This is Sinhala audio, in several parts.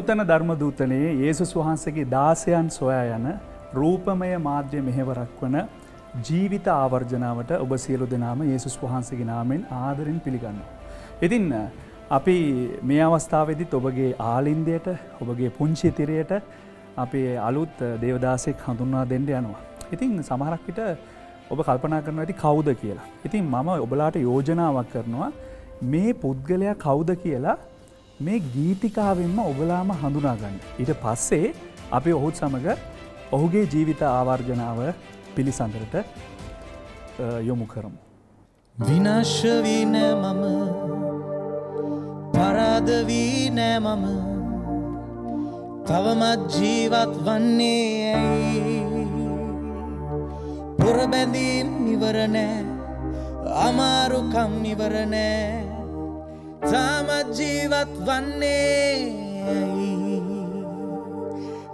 නූතන ධර්ම දූතනයේ යේසුස් වහන්සේගේ දාසයන් සොයා යන රූපමය මාධ්‍ය මෙහෙවරක් වන ජීවිත ආවර්ජනාවට ඔබ සියලු දෙනාම යේසුස් වහන්සේගේ නාමයෙන් ආදරෙන් පිළිගන්නවා. ඉතින් අපි මේ අවස්ථාවේදීත් ඔබගේ ආලින්දයට ඔබගේ පුංචි තිරයට අපි අලුත් දේවදාසෙක් හඳුන්වා දෙන්න යනවා. ඉතින් සමහරක් විට ඔබ කල්පනා කරනවා ඇති කවුද කියලා. ඉතින් මම ඔබලාට යෝජනාවක් කරනවා මේ පුද්ගලයා කවුද කියලා මේ ගීතිකාවෙන්ම ඔබලාම හඳුනා ගන්න. ඊට පස්සේ අපි ඔහුත් සමග ඔහුගේ ජීවිත ආවර්ජනාව පිළිසඳරට යොමු කරමු. විනාශ වී නෑ මම, පරාද වී නෑ මම, තවමත් ජීවත් වන්නේ ඇයි? පුරබැඳීම් ඉවර නෑ, අමාරුකම් ඉවර නෑ, තාමත් ජීවත් වන්නේ ඇයි?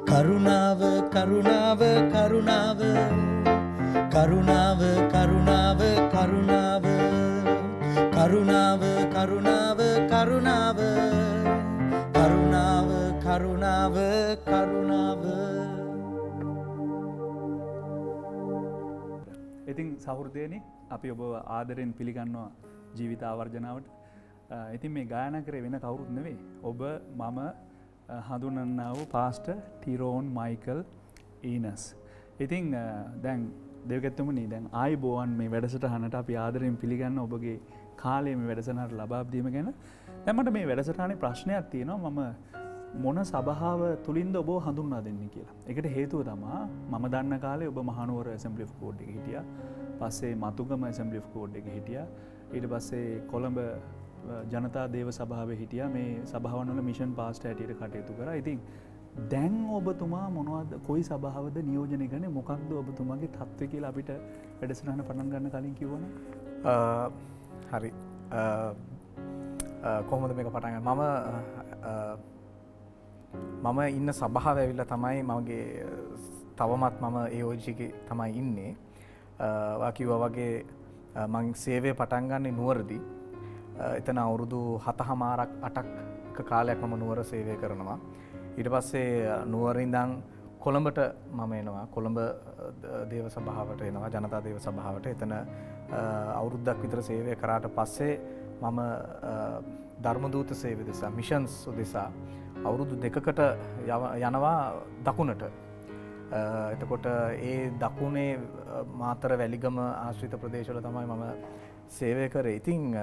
කරුණාව කරුණාව කරුණාව කරුණාව කරුණාව කරුණාව කරුණාව කරුණාව කරුණාව කරුණාව කරුණාව කරුණාව. ඉතින් සහෘදයනි අපි ඔබ ආදරෙන් පිළිගන්නවා ජීවිත ආවර්ජනාවට. ඉතින් මේ ගායනා කරේ වෙන කවුරුත් නෙවෙයි. ඔබ මම හඳුනන්නා වූ පාස්ටර් ටිරෝන් මයිකල් ඊනස්. ඉතින් දැන් දෙවියන්තුමනි දැන් ආයුබෝවන් මේ වැඩසටහනට අපි ආදරෙන් පිළිගන්න ඔබගේ කාලය මේ වැඩසටහනට ලබා දීම ගැන. දැන් මට මේ වැඩසටහනේ ප්‍රශ්නයක් තියෙනවා. මම මොන සභාව තුලින්ද ඔබව හඳුන්වා දෙන්නේ කියලා. ඒකට හේතුව තමයි මම දන්න කාලේ ඔබ මහනුවර ඇසෙම්බලි ඔෆ් ගෝඩ් එකේ හිටියා. පස්සේ මතුගම ඇසෙම්බලි ඔෆ් ගෝඩ් එකේ හිටියා. ඊට පස්සේ කොළඹ ජනතා දේව සභාවේ හිටියා. මේ සභාවන් වල මිෂන් පාස්ටර් හැටියට කටයුතු කරා. ඉතින් දැන් ඔබතුමා මොනවද කොයි සභාවද නියෝජනය කරන්නේ? මොකක්ද ඔබතුමාගේ තත්ත්වය කියලා අපිට වැඩසටහන පටන් ගන්න කලින් කිව්වනේ. හරි. කොහොමද මේක පටන් ගන්නේ? මම ඉන්න සභාව ඇවිල්ලා තමයි මගේ තවමත් මම AOG තමයි ඉන්නේ. වා කිව්වා වගේ මං සේවය පටන් ගන්නේ නුවරදී. එතන අවුරුදු 7.5-8ක කාලයක් මම නුවර සේවය කරනවා. ඊට පස්සේ නුවර ඉඳන් කොළඹට මම එනවා. කොළඹ දේව සභාවට එනවා, ජනතා දේව සභාවට. එතන අවුරුද්දක් විතර සේවය කරාට පස්සේ මම ධර්මදූත සේවය දෙසා, මිෂන්ස් උදෙසා අවුරුදු 2කට යනවා දකුණට. එතකොට ඒ දකුණේ මාතර වැලිගම ආශ්‍රිත ප්‍රදේශවල තමයි මම සේවය කරේ. ඉතින්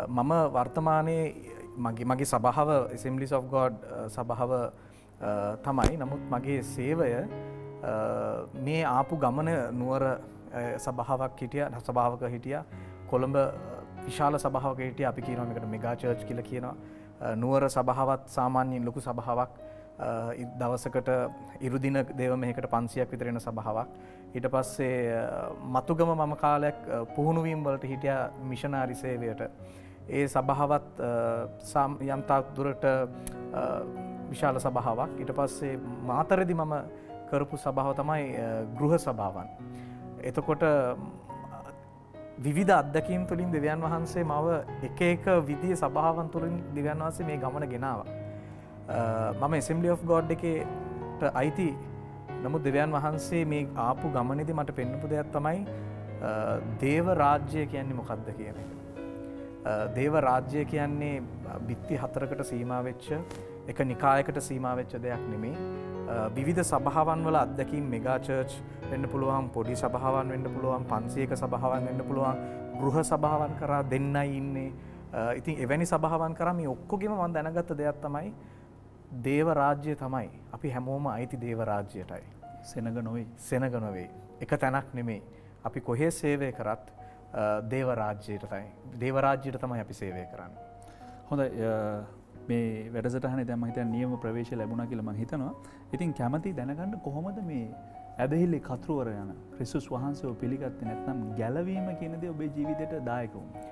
මම වර්තමානයේ මගේ සභාව Assemblies of God සභාව තමයි. නමුත් මගේ සේවය මේ ආපු ගමන නුවර සභාවක් සභාවක හිටියා. කොළඹ විශාල සභාවක හිටියා. අපි කියනවා මේකට මෙගා චර්ච් කියලා කියනවා. නුවර සභාවත් සාමාන්‍යයෙන් ලොකු සභාවක්. දවසකට ඉරුදින දේව මෙහෙකට 500ක් විතර එන සභාවක්. ඊට පස්සේ මතුගම මම කාලයක් පුහුණුවීම් වලට හිටියා මිෂනාරි සේවයට. ඒ සභාවත් යම් තාක් දුරට විශාල සභාවක්. ඊට පස්සේ මාතරදී මම කරපු සභාව තමයි ගෘහ සභාවන්. එතකොට විවිධ අත්දැකීම් තුළින් දෙවියන් වහන්සේ මව එක විදිහේ සභාවන් තුළින් දෙවියන් වහන්සේ මේ ගමන ගෙනාවා. මම Assembly of God එකේට අයිති. නමුත් දෙවියන් වහන්සේ මේ ආපු ගමනේදී මට පෙන්වපු දෙයක් තමයි දේව රාජ්‍ය කියන්නේ මොකක්ද කියන එක. දේව රාජ්‍ය කියන්නේ බිත්ති 4කට සීමා වෙච්ච, එක නිකායකට සීමා වෙච්ච දෙයක් නෙමෙයි. විවිධ සභාවන් වල අත්දැකීම්, මෙගා චර්ච් වෙන්න පුළුවන්, පොඩි සභාවන් වෙන්න පුළුවන්, 500ක සභාවන් වෙන්න පුළුවන්, ගෘහ සභාවන් කරා දෙන්නයි ඉන්නේ. ඉතින් එවැනි සභාවන් කරා මේ ඔක්කොගෙම මම දැනගත්ත දෙයක් තමයි දේව රාජ්‍ය තමයි. අපි හැමෝම අයිති දේව රාජ්‍යයටයි. සෙනග නොවේ. සෙනග නොවේ. එක තැනක් නෙමෙයි. අපි කොහේ සේවය කරත් දේව රාජ්‍යයටයි. දේව රාජ්‍යයට තමයි අපි සේවය කරන්නේ. හොඳයි. මේ වැඩසටහනේ දැන් මම හිතන්නේ නියම ප්‍රවේශය ලැබුණා කියලා මම හිතනවා. ඉතින් කැමැති දැනගන්න කොහොමද මේ ඇදහිලි කතුරුවර යන ක්‍රිස්තුස් වහන්සේව පිළිගත්තේ නැත්නම් ගැලවීම කියන දේ ඔබේ ජීවිතයට දායක වුණා?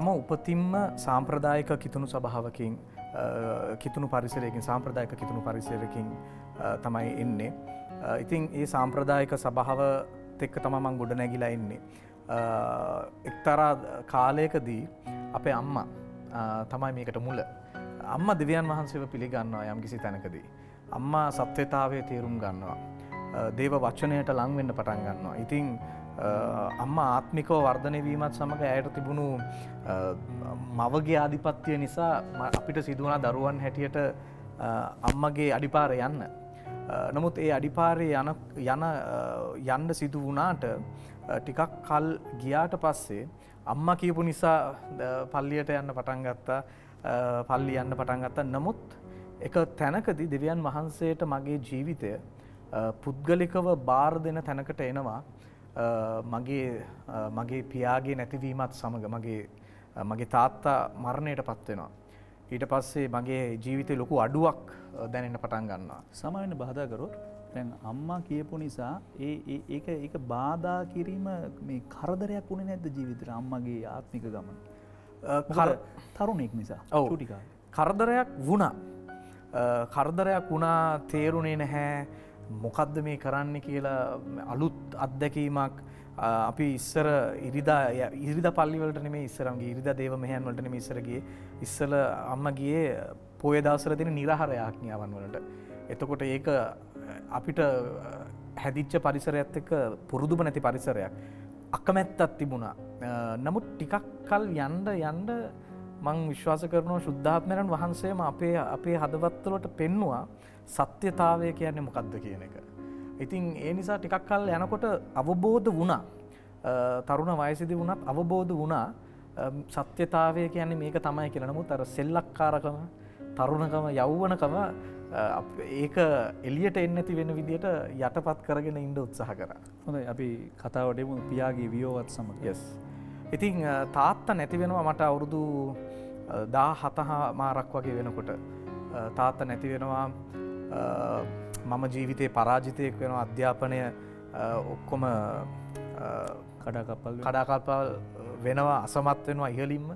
මම උපතින්ම සාම්ප්‍රදායික කිතුණු සභාවකින් කිතුණු පරිසරයකින් සාම්ප්‍රදායික කිතුණු පරිසරයකින් තමයි එන්නේ. ඉතින් ඒ සාම්ප්‍රදායික සභාවත් එක්ක තමයි මම ගොඩ නැගිලා ඉන්නේ. එක්තරා කාලයකදී අපේ අම්මා තමයි මේකට මුල. අම්මා දෙවියන් වහන්සේව පිළිගන්නවා යම් කිසි තැනකදී. අම්මා සත්‍යතාවයේ තේරුම් ගන්නවා. දේව වචනයට ලං වෙන්න පටන් ගන්නවා. ඉතින් අම්මා ආත්මිකව වර්ධනය වීමත් සමග ඇයට තිබුණු මවගේ ආධිපත්‍ය නිසා අපිට සිදුවන දරුවන් හැටියට අම්මගේ අඩිපාරේ යන්න. නමුත් ඒ අඩිපාරේ යන්න සිදු වුණාට ටිකක් කල් ගියාට පස්සේ අම්මා කියපු නිසා පල්ලියට යන්න පටන් ගත්තා. පල්ලි යන්න පටන් ගත්තා. නමුත් එක තැනකදී දෙවියන් වහන්සේට මගේ ජීවිතය පුද්ගලිකව බාර දෙන තැනකට එනවා. මගේ පියාගේ නැතිවීමත් සමග මගේ තාත්තා මරණයට පත් වෙනවා. ඊට පස්සේ මගේ ජීවිතේ ලොකු අඩුවක් දැනෙන්න පටන් ගන්නවා. සමාවෙන්න බාධා කරොත් දැන් අම්මා කියපු නිසා ඒක බාධා කිරීම මේ කරදරයක් වුණේ නැද්ද ජීවිතේට අම්මගේ ආත්මික ගමන? තරුණෙක් නිසා. චූටි කාලේ. කරදරයක් වුණා තේරුණේ නැහැ. මොකද්ද මේ කරන්න කියලා අලුත් අත්දැකීමක්. අපි ඉස්සර ඉරිදා පල්ලි වලට නෙමෙයි ඉස්සරම ගියේ ඉරිදා දේව මෙහෙයන් වලට නෙමෙයි ඉස්සර ගියේ. ඉස්සල අම්මා ගියේ පොය දවස්වල තියෙන නිරහර යාඥාවන් වලට. එතකොට ඒක අපිට හැදිච්ච පරිසරයත් එක්ක පුරුදුම නැති පරිසරයක්. අකමැත්තක් තිබුණා. නමුත් ටිකක් කල් යන්න මං විශ්වාස කරනවා ශුද්ධාත්මයන් වහන්සේම අපේ හදවත් වලට පෙන්නවා සත්‍යතාවය කියන්නේ මොකක්ද කියන එක. ඉතින් ඒ නිසා ටිකක් කල් යනකොට අවබෝධ වුණා. තරුණ වයසේදී වුණත් අවබෝධ වුණා සත්‍යතාවය කියන්නේ මේක තමයි කියලා. නමුත් අර සෙල්ලක්කාරකම, තරුණකම, යෞවනකම ඒක එළියට එන්නේ නැති වෙන විදියට යටපත් කරගෙන ඉන්න උත්සාහ කරා. හොඳයි අපි කතාවට එමු පියාගේ වියෝවත් සමග. yes. ඉතින් තාත්තා නැති වෙනවා මට අවුරුදු 17 මාරක් වගේ වෙනකොට. තාත්තා නැති වෙනවා. මම ජීවිතේ පරාජිතයෙක් වෙනවා. අධ්‍යාපනය ඔක්කොම කඩාකප්පල් වෙනවා, අසමත් වෙනවා ඉහළින්ම.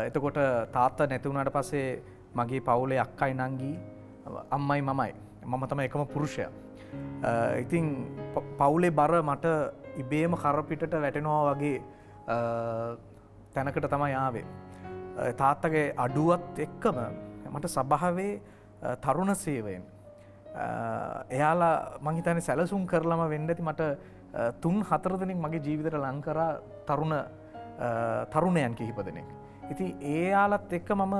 එතකොට තාත්තා නැති වුණාට පස්සේ මගේ පවුලේ අක්කයි නංගි අම්මයි මමයි. මම තමයි එකම පුරුෂයා. ඉතින් පවුලේ බර මට ඉබේම කරපිටට වැටෙනවා වගේ තැනකට තමයි ආවේ. තාත්තගේ අඩුවත් එක්කම මට සභාවේ තරුණ සේවයෙන් එයාලා මං හිතන්නේ සැලසුම් කරලම වෙන්න ඇති. මට 3-4 දෙනෙක් මගේ ජීවිතේට ලං කරා තරුණයන් කිහිප දෙනෙක්. ඉතින් එයාලත් එක්ක මම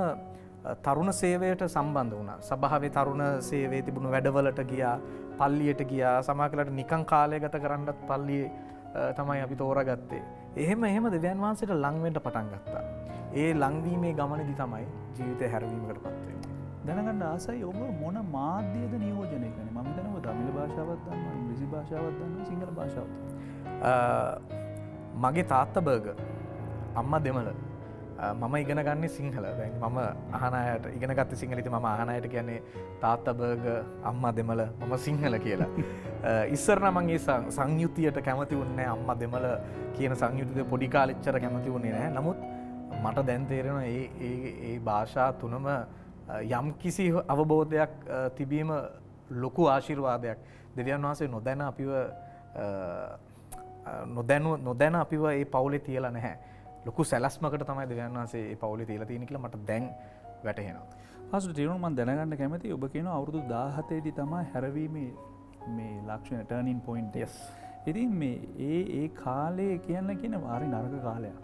තරුණ සේවයට සම්බන්ධ වුණා. සභාවේ තරුණ සේවයේ තිබුණු වැඩවලට ගියා, පල්ලියට ගියා, සමාජලට නිකන් කාලය ගත කරන්නත් පල්ලියේ තමයි අපි තෝරාගත්තේ. එහෙම දෙවියන් වහන්සේට ලං වෙන්න පටන් ගත්තා. ඒ ලංවීමේ ගමනේදී තමයි ජීවිතය හැරවීමකටපත් වෙන්නේ. දැනගන්න ආසයි ඔබ මොන මාධ්‍යද නියෝජනය කරන්නේ? මම හිතනවා තමිල් භාෂාවක් දන්නවා, ඉංග්‍රීසි භාෂාවක් දන්නවා, සිංහල භාෂාවක්. මගේ තාත්තා බර්ගර්, අම්මා දෙමළ. මම ඉගෙන ගන්නේ සිංහල. දැන් මම අහන අයට ඉගෙන ගත්තේ සිංහල. ඉතින් මම අහන අයට කියන්නේ තාත්තා බර්ගර්, අම්මා දෙමළ, මම සිංහල කියලා. ඉස්සර නම් මම ඒ සංයුතියට කැමති වුණේ නැහැ. අම්මා දෙමළ කියන සංයුතියට පොඩි කාලෙච්චර කැමති වුණේ නැහැ. නමුත් මට දැන් තේරෙනවා ඒ භාෂා තුනම යම් කිසි අවබෝධයක් තිබීම ලොකු ආශිර්වාදයක්. දෙවියන් වහන්සේ නොදැන අපිව ඒ පවුලේ තියලා නැහැ. ලොකු සැලැස්මකට තමයි දෙවියන් වහන්සේ ඒ පවුලේ තියලා තියෙන්නේ කියලා මට දැන් වැටහෙනවා. පාස්ටර් ටිරෝන් මම දැනගන්න කැමතියි ඔබ කියනවා අවුරුදු 17 දී තමයි හැරවීමේ මේ ලක්ෂණ ටර්නින් පොයින්ට්. yes. ඉතින් මේ ඒ කාලේ කියන වාරි නරක කාලයක්.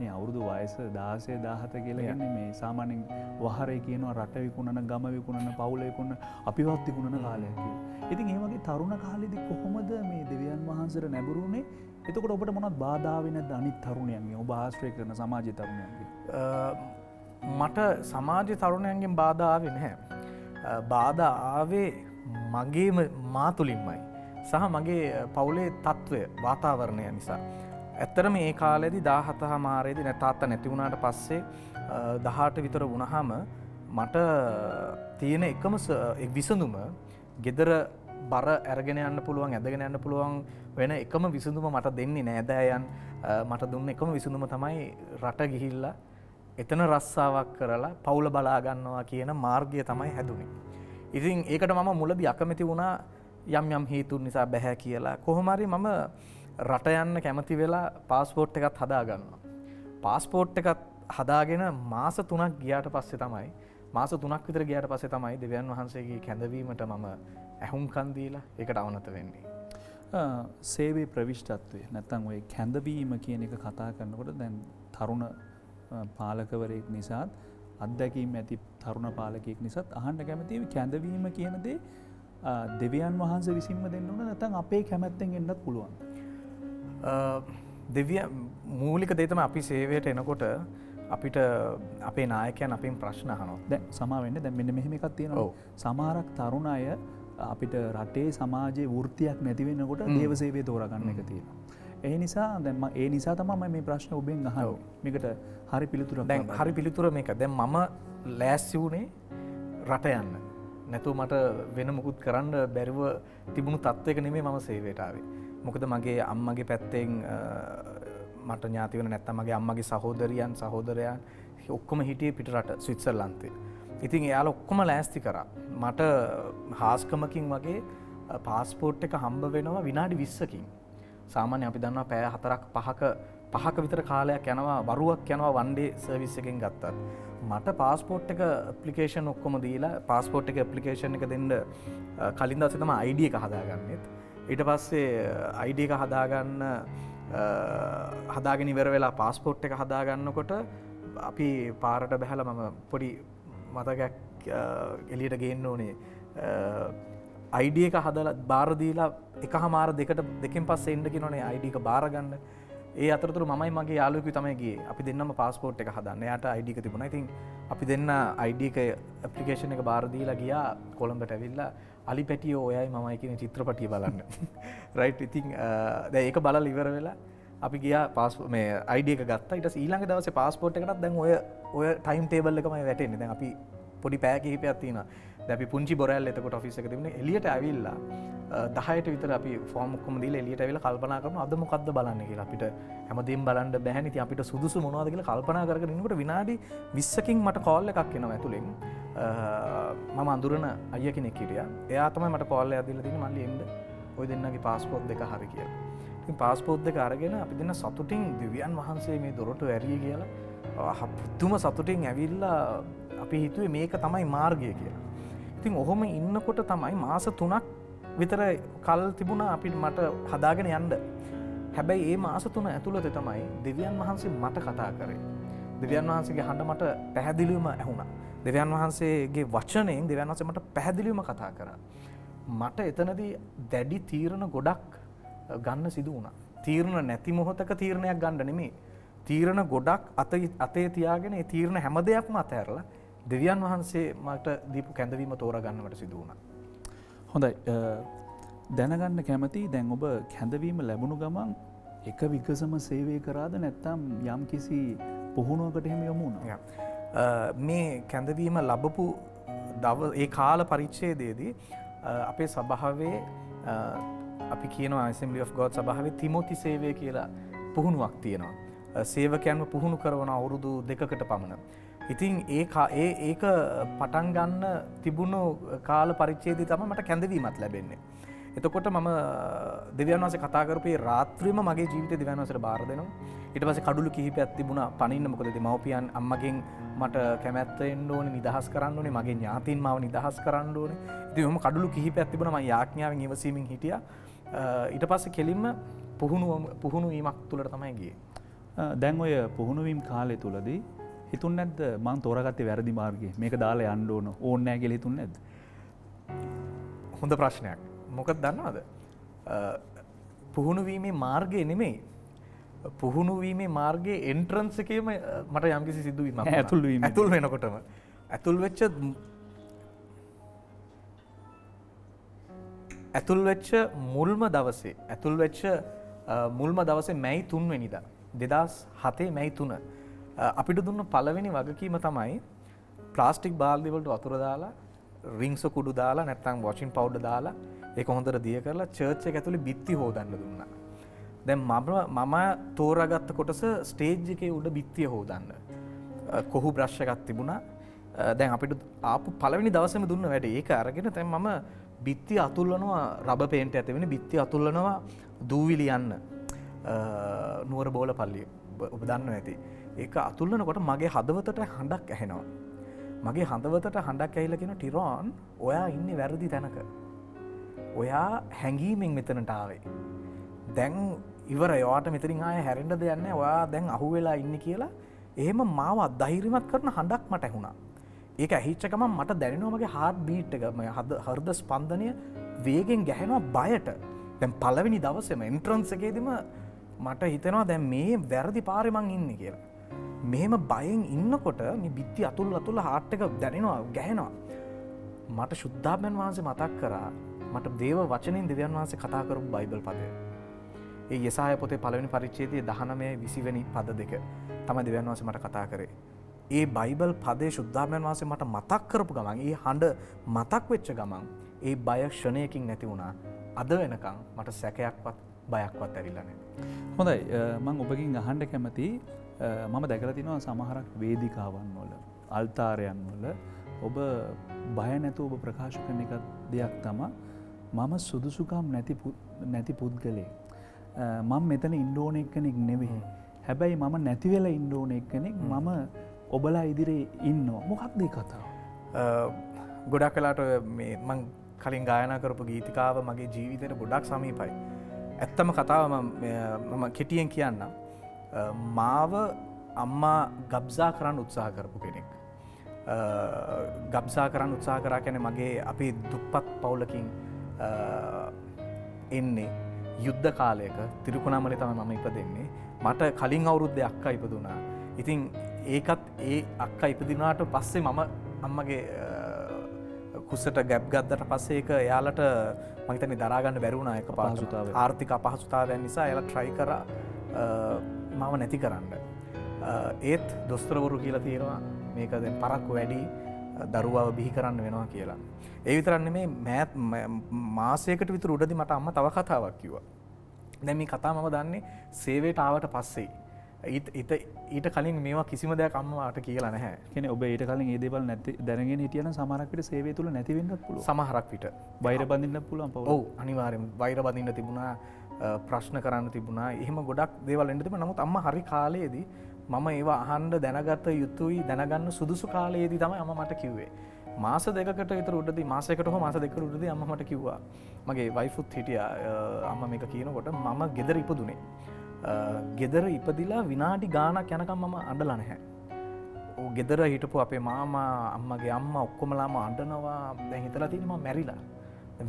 මේ අවුරුදු වයස 16 17 කියලා කියන්නේ මේ සාමාන්‍යයෙන් වහරේ කියනවා රට විකුණන, ගම විකුණන, පවුල විකුණන, අපිවත් විකුණන කාලයක් කියලා. ඉතින් ඒ වගේ තරුණ කාලෙදී කොහොමද මේ දෙවියන් වහන්සේට නැඹුරුනේ? එතකොට ඔබට මොනවද බාධා වෙන්නේ නැද්ද අනිත් තරුණයන්ගේ? ඔබ ආශ්‍රය කරන සමාජයේ තරුණයන්ගේ? මට සමාජයේ තරුණයන්ගෙන් බාධා ආවේ නැහැ. බාධා ආවේ මගේම මා තුලින්මයි. සහ මගේ පවුලේ තත්ත්වය, වාතාවරණය නිසා. ඇත්තටම මේ කාලේදී 17 මාරේදී තාත්තා නැති වුණාට පස්සේ 18 විතර වුණාම මට තියෙන එකම විසඳුම ගෙදර බර අරගෙන යන්න පුළුවන්, ඇදගෙන යන්න පුළුවන් වෙන එකම විසඳුම මට දෙන්නේ නෑ. දෑයන් මට දුන්න එකම විසඳුම තමයි රට ගිහිල්ලා එතන රස්සාවක් කරලා පවුල බලා ගන්නවා කියන මාර්ගය තමයි හැදුනේ. ඉතින් ඒකට මම මුලදී අකමැති වුණා යම් හේතුන් නිසා බැහැ කියලා. කොහොම හරි මම රට යන්න කැමති වෙලා පාස්පෝර්ට් එකත් හදා ගන්නවා. පාස්පෝර්ට් එකත් හදාගෙන මාස 3ක් ගියාට පස්සේ තමයි මාස 3ක් විතර ගියාට පස්සේ තමයි දෙවියන් වහන්සේගේ කැඳවීමට මම ඇහුම්කන් දීලා ඒකට අවනත වෙන්නේ. සේවේ ප්‍රවිෂ්ටත්වය නැත්තම් ඔය කැඳවීම කියන එක කතා කරනකොට දැන් තරුණ පාලකවරයෙක් නිසාත් අත්දැකීම් ඇති තරුණ පාලකයෙක් නිසාත් අහන්න කැමතියි කැඳවීම කියන දේ දෙවියන් වහන්සේ විසින්ම දෙන්න ඕන නැත්නම් අපේ කැමැත්තෙන් එන්නත් පුළුවන්. මූලික දේ තමයි අපි සේවයට එනකොට අපිට අපේ නායකයන් අපෙන් ප්‍රශ්න අහනවා. දැන් සමා වෙන්න දැන් මෙන්න මෙහෙම එකක් තියෙනවා. සමහරක් තරුණ අය අපිට රටේ සමාජයේ වෘත්තියක් නැති වෙනකොට දේව සේවය තෝරාගන්න එක තියෙනවා. ඒ නිසා දැන් ඒ නිසා තමයි මේ ප්‍රශ්න ඔබෙන් අහන්නේ. මේකට හරි පිළිතුරක් දැන් හරි පිළිතුර මේක. දැන් මම ලෑස්ති වුණේ රට යන්න. නැතුව මට වෙන මුකුත් කරන්න බැරිව තිබුණු තත්ත්වයක නෙමෙයි මම සේවයට ආවේ. මොකද මගේ අම්මගේ පැත්තෙන් මට ඥාති වෙන නැත්තම් මගේ අම්මගේ සහෝදරියන් සහෝදරයන් ඔක්කොම හිටියේ පිටරට ස්විට්සර්ලන්තේ. ඉතින් එයාලා ඔක්කොම ලෑස්ති කරා. මට හාස්කමකින් වගේ පාස්පෝර්ට් එක හම්බ වෙනවා විනාඩි 20කින්. සාමාන්‍ය අපි දන්නවා පැය 4ක් 5ක විතර කාලයක් යනවා වරුවක් යනවා වන් ඩේ සර්විස් එකෙන් ගත්තත්. මට පාස්පෝර්ට් එක ඇප්ලිකේෂන් ඔක්කොම දීලා පාස්පෝර්ට් එක ඇප්ලිකේෂන් එක දෙන්න කලින් දවසේ තමයි ID එක හදාගන්නෙත්. ඊට පස්සේ ID එක හදාගෙන ඉවර වෙලා පාස්පෝර්ට් එක හදාගන්නකොට අපි පාරට බැහැලා මම පොඩි මතකයක් එළියට ගේන්න ඕනේ. ID එක හදලා බාර දීලා එකමාර දෙකෙන් පස්සේ එන්න කියනෝනේ ID එක බාර ගන්න. ඒ අතරතුර මමයි මගේ යාළුවෙකුයි තමයි ගියේ. අපි දෙන්නම පාස්පෝර්ට් එක හදන්න. එයාට ID එක තිබුණා. ඉතින් අපි දෙන්න ID එක ඇප්ලිකේෂන් එක බාර දීලා ගියා කොළඹට ඇවිල්ලා අලි පැටියෝ ඔයයි මමයි කියන චිත්‍රපටිය බලන්න. රයිට්. ඉතින් දැන් ඒක බලලා ඉවර වෙලා අපි ගියා මේ ID එක ගත්තා. ඊට පස්සේ ඊළඟ දවසේ පාස්පෝර්ට් එකටත් දැන් ඔය ටයිම් ටේබල් එකමයි වැටෙන්නේ. දැන් අපි පොඩි පෑ කිහිපයක් තියෙනවා. දැන් අපි පුංචි බොරැල්ල එතකොට ඔෆිස් එක තිබුණේ. එළියට ඇවිල්ලා 10ට විතර අපි ෆෝම් ඔක්කොම දීලා එළියට ඇවිල්ලා කල්පනා කරනවා අද මොකද්ද බලන්න කියලා. අපිට හැමදේම බලන්න බැහැනේ. ඉතින් අපිට සුදුසු මොනවද කියලා කල්පනා කරගෙන ඉන්නකොට විනාඩි 20කින් මට කෝල් එකක් එනවා ඇතුලෙන්. මම අඳුරන අයියා කෙනෙක් හිටියා. එයා තමයි මට කෝල් එකක් දීලා තින්නේ මල්ලි එන්න. ඔය දෙන්නගේ පාස්පෝර්ට් දෙක හරි කියලා. ඉතින් පාස්පෝර්ට් දෙක අරගෙන අපි දෙන්න සතුටින් දෙවියන් වහන්සේ මේ දොරටු ඇරිය කියලා පුදුම සතුටින් ඇවිල්ලා අපි හිතුවේ මේක තමයි මාර්ගය කියලා. ඉතින් ඔහොම ඉන්නකොට තමයි මාස 3ක් විතර කල් තිබුණා අපිට මට හදාගෙන යන්න. හැබැයි ඒ මාස 3 ඇතුළත තමයි දෙවියන් වහන්සේ මට කතා කරේ. දෙවියන් වහන්සේගේ හඬ මට පැහැදිලිවම ඇහුණා. දෙවියන් වහන්සේගේ වචනයෙන් දෙවියන් වහන්සේ මට පැහැදිලිවම කතා කරා. මට එතනදී දැඩි තීරණ ගොඩක් ගන්න සිදු වුණා. තීරණ නැති මොහොතක තීරණයක් ගන්න නෙමෙයි. තීරණ ගොඩක් අතේ තියාගෙන ඒ තීරණ හැම දෙයක්ම අතහැරලා දෙවියන් වහන්සේ මට දීපු කැඳවීම තෝරගන්න මට සිදු වුණා. හොඳයි. දැනගන්න කැමති දැන් ඔබ කැඳවීම ලැබුණු ගමන් එක විගසම සේවය කරාද නැත්නම් යම් කිසි පුහුණුවකට එහෙම යමු වුණා? මේ කැඳවීම ලැබපු ඒ කාල පරිච්ඡේදයේදී අපේ සභාවේ අපි කියනවා Assembly of God සභාවේ තිමෝති සේවය කියලා පුහුණුවක් තියෙනවා. සේවකයන්ව පුහුණු කරන අවුරුදු 2කට පමණ. ඉතින් ඒක පටන් ගන්න තිබුණු කාල පරිච්ඡේදය තමයි මට කැඳවීමක් ලැබෙන්නේ. එතකොට මම දෙවියන් වහන්සේ කතා කරපු රාත්‍රියම මගේ ජීවිතේ දෙවියන් වහන්සේට බාර දෙනවා. ඊට පස්සේ කඩුළු කිහිපයක් තිබුණා පනින්න. මොකද දෙමව්පියන් අම්මගෙන් මට කැමැත්ත එන්න ඕනේ, නිදහස් කරන්න ඕනේ, මගේ ඥාතීන් මාව නිදහස් කරන්න ඕනේ. ඉතින් ඔහොම කඩුළු කිහිපයක් තිබුණා. මම යාඥාවෙන් ඉවසීමෙන් හිටියා. ඊට පස්සේ කෙලින්ම පුහුණු වීමක් තුලට තමයි ගියේ. දැන් ඔය පුහුණු වීම කාලය තුලදී හිතුන්නේ නැද්ද මං තෝරාගත්තේ වැරදි මාර්ගය මේක දාලා යන්න ඕන නැහැ කියලා හිතුන්නේ නැද්ද? හොඳ ප්‍රශ්නයක්. මොකද දන්නවද? පුහුණු වීමේ මාර්ගය නෙමෙයි. පුහුණු වීමේ මාර්ගයේ එන්ට්‍රන්ස් එකේම මට යම්කිසි සිදුවීමක් වුණා. ඇතුල් වෙනකොටම ඇතුල් වෙච්ච මුල්ම දවසේ මැයි 3 වෙනිදා 2007 මැයි 3 අපිට දුන්න පළවෙනි වගකීම තමයි ප්ලාස්ටික් බාල්දි වලට වතුර දාලා රින්ග්ස් කුඩු දාලා නැත්නම් වොෂින් පවුඩර් දාලා ඒක හොඳට දිය කරලා චර්ච් එක ඇතුලේ බිත්ති හොදන්න දුන්නා. දැන් මම තෝරාගත්ත කොටස ස්ටේජ් එකේ උඩ බිත්තිය හොදන්න. කොහු බ්‍රෂ් එකක් තිබුණා. දැන් අපිට ආපු පළවෙනි දවසේම දුන්න වැඩේ. ඒක අරගෙන දැන් මම බිත්ති අතුල්ලනවා රබර් පේන්ට් එක ඇතුලේ බිත්ති අතුල්ලනවා දූවිලි යන්න. නුවර බෝල පල්ලිය. ඔබ දන්නවා ඇති. ඒක අතුල්ලනකොට මගේ හදවතට හඬක් ඇහෙනවා. මගේ හඳවතට හඬක් ඇහිලා කියන ටිරෝන් ඔයා ඉන්නේ වැරදි තැනක. ඔයා හැංගීමෙන් මෙතනට ආවේ. දැන් ඉවරයි. ඔයාට මෙතනින් ආයේ හැරෙන්න දෙයක් නැහැ. ඔයා දැන් අහුවෙලා ඉන්නේ කියලා එහෙම මාව ධෛර්යමත් කරන හඬක් මට ඇහුණා. ඒක ඇහිච්ච ගමන් මට දැනෙනවා මගේ හાર્ට් බීට් එක, මගේ හෘද ස්පන්දනය වේගෙන් ගැහෙනවා බයට. දැන් පළවෙනි දවසේම එන්ට්‍රන්ස් එකේදීම මට හිතෙනවා දැන් මේ වැරදි පාරේ මං ඉන්නේ කියලා. මෙහෙම බයෙන් ඉන්නකොට මේ බිත්ති අතුල් හાર્ට් එක දැනෙනවා, ගැහෙනවා. මට ශුද්ධාත්මයන් වහන්සේ මතක් කරා මට දේව වචනෙන් දෙවියන් වහන්සේ කතා කරපු බයිබල් පදය. ඒ යෙසායා පොතේ පළවෙනි පරිච්ඡේදයේ 19 20 වෙනි පද දෙක තමයි දෙවියන් වහන්සේ මට කතා කරේ. ඒ බයිබල් පදේ ශුද්ධාත්මයන් වහන්සේ මට මතක් කරපු ගමන්, ඒ හඬ මතක් වෙච්ච ගමන් ඒ බය ක්ෂණයකින් නැති වුණා. අද වෙනකන් මට සැකයක්වත් බයක්වත් ඇවිල්ලා නැහැ. හොඳයි, මම ඔබගෙන් අහන්න කැමති, මම දැකලා තිනවා සමහරක් වේදිකාවන් වල, අල්තාරයන් වල ඔබ බය නැතුව ඔබ ප්‍රකාශ කරන එක දෙයක් තමයි මම සුදුසුකම් නැති පුද්ගලයෙක්. මම මෙතන ඉන්න ඕන එක්කෙනෙක් නෙවෙයි. හැබැයි මම නැති වෙලා ඉන්න ඕන එක්කෙනෙක්. මම ඔබලා ඉදිරියේ ඉන්නවා. මොකක්ද ඒ කතාව? ගොඩක් වෙලාට මේ මං කලින් ගායනා කරපු ගීතිකාව මගේ ජීවිතේට ගොඩක් සමීපයි. ඇත්තම කතාව මම කෙටියෙන් කියන්නම්. මාව අම්මා ගබ්සා කරන්න උත්සාහ කරපු කෙනෙක්. ගබ්සා කරන්න උත්සාහ කරා කියන්නේ මගේ අපේ දුප්පත් පවුලකින් එන්නේ යුද්ධ කාලයක තිරුකුණාමලේ තමයි මම ඉපදෙන්නේ. මට කලින් අවුරුද්දේ අක්කා ඉපදුනා. ඉතින් ඒකත් ඒ අක්කා ඉපදිනාට පස්සේ මම අම්මගේ කුසට ගැබ් ගත්තට පස්සේ ඒක එයාලට මම හිතන්නේ දරා ගන්න බැරි වුණා. එකපාරට ආර්ථික අපහසුතාවයන් නිසා එයාලා try කරා මාව නැති කරන්න. ඒත් දොස්තරවරු කියලා තියෙනවා මේක දැන් පරක්කු වැඩි, දරුවාව බිහි කරන්න වෙනවා කියලා. ඒ විතරක් නෙමෙයි, මාසයකට විතර උඩදී මට අම්මා තව කතාවක් කිව්වා. දැන් මේ කතාව මම දන්නේ සේවයට ආවට පස්සේ. ඊට කලින් මේවා කිසිම දෙයක් අම්මාට කියලා නැහැ. කියන්නේ ඔබ ඊට කලින් මේ දේවල් නැති දැනගෙන හිටියනම් සමහරක් විට සේවය තුල නැති වෙන්නත් පුළුවන්. සමහරක් විට වෛර බඳින්නත් පුළුවන් පවුල. ඔව්, අනිවාර්යෙන්ම වෛර බඳින්න තිබුණා, ප්‍රශ්න කරන්න තිබුණා. එහෙම ගොඩක් දේවල් එන්න තිබුණා. නමුත් අම්මා හරි කාලයේදී මම ඒවා අහන්න දැනගත යුතුයි, දැනගන්න සුදුසු කාලයේදී තමයි අම්මා මට කිව්වේ. මාස දෙකකට විතර උඩදී, මාසයකට හෝ මාස දෙකකට උඩදී අම්මා මට කිව්වා. මගේ වයිෆුත් හිටියා. අම්මා මේක කියනකොට මම ගෙදර ඉපදුනේ. ගෙදර ඉපදිලා විනාඩි ගාණක් යනකම් මම අඬලා නැහැ. ඕ ගෙදර හිටපු අපේ මාමා, අම්මගේ අම්මා ඔක්කොමලාම අඬනවා. දැන් හිතලා තියෙනවා මම මැරිලා.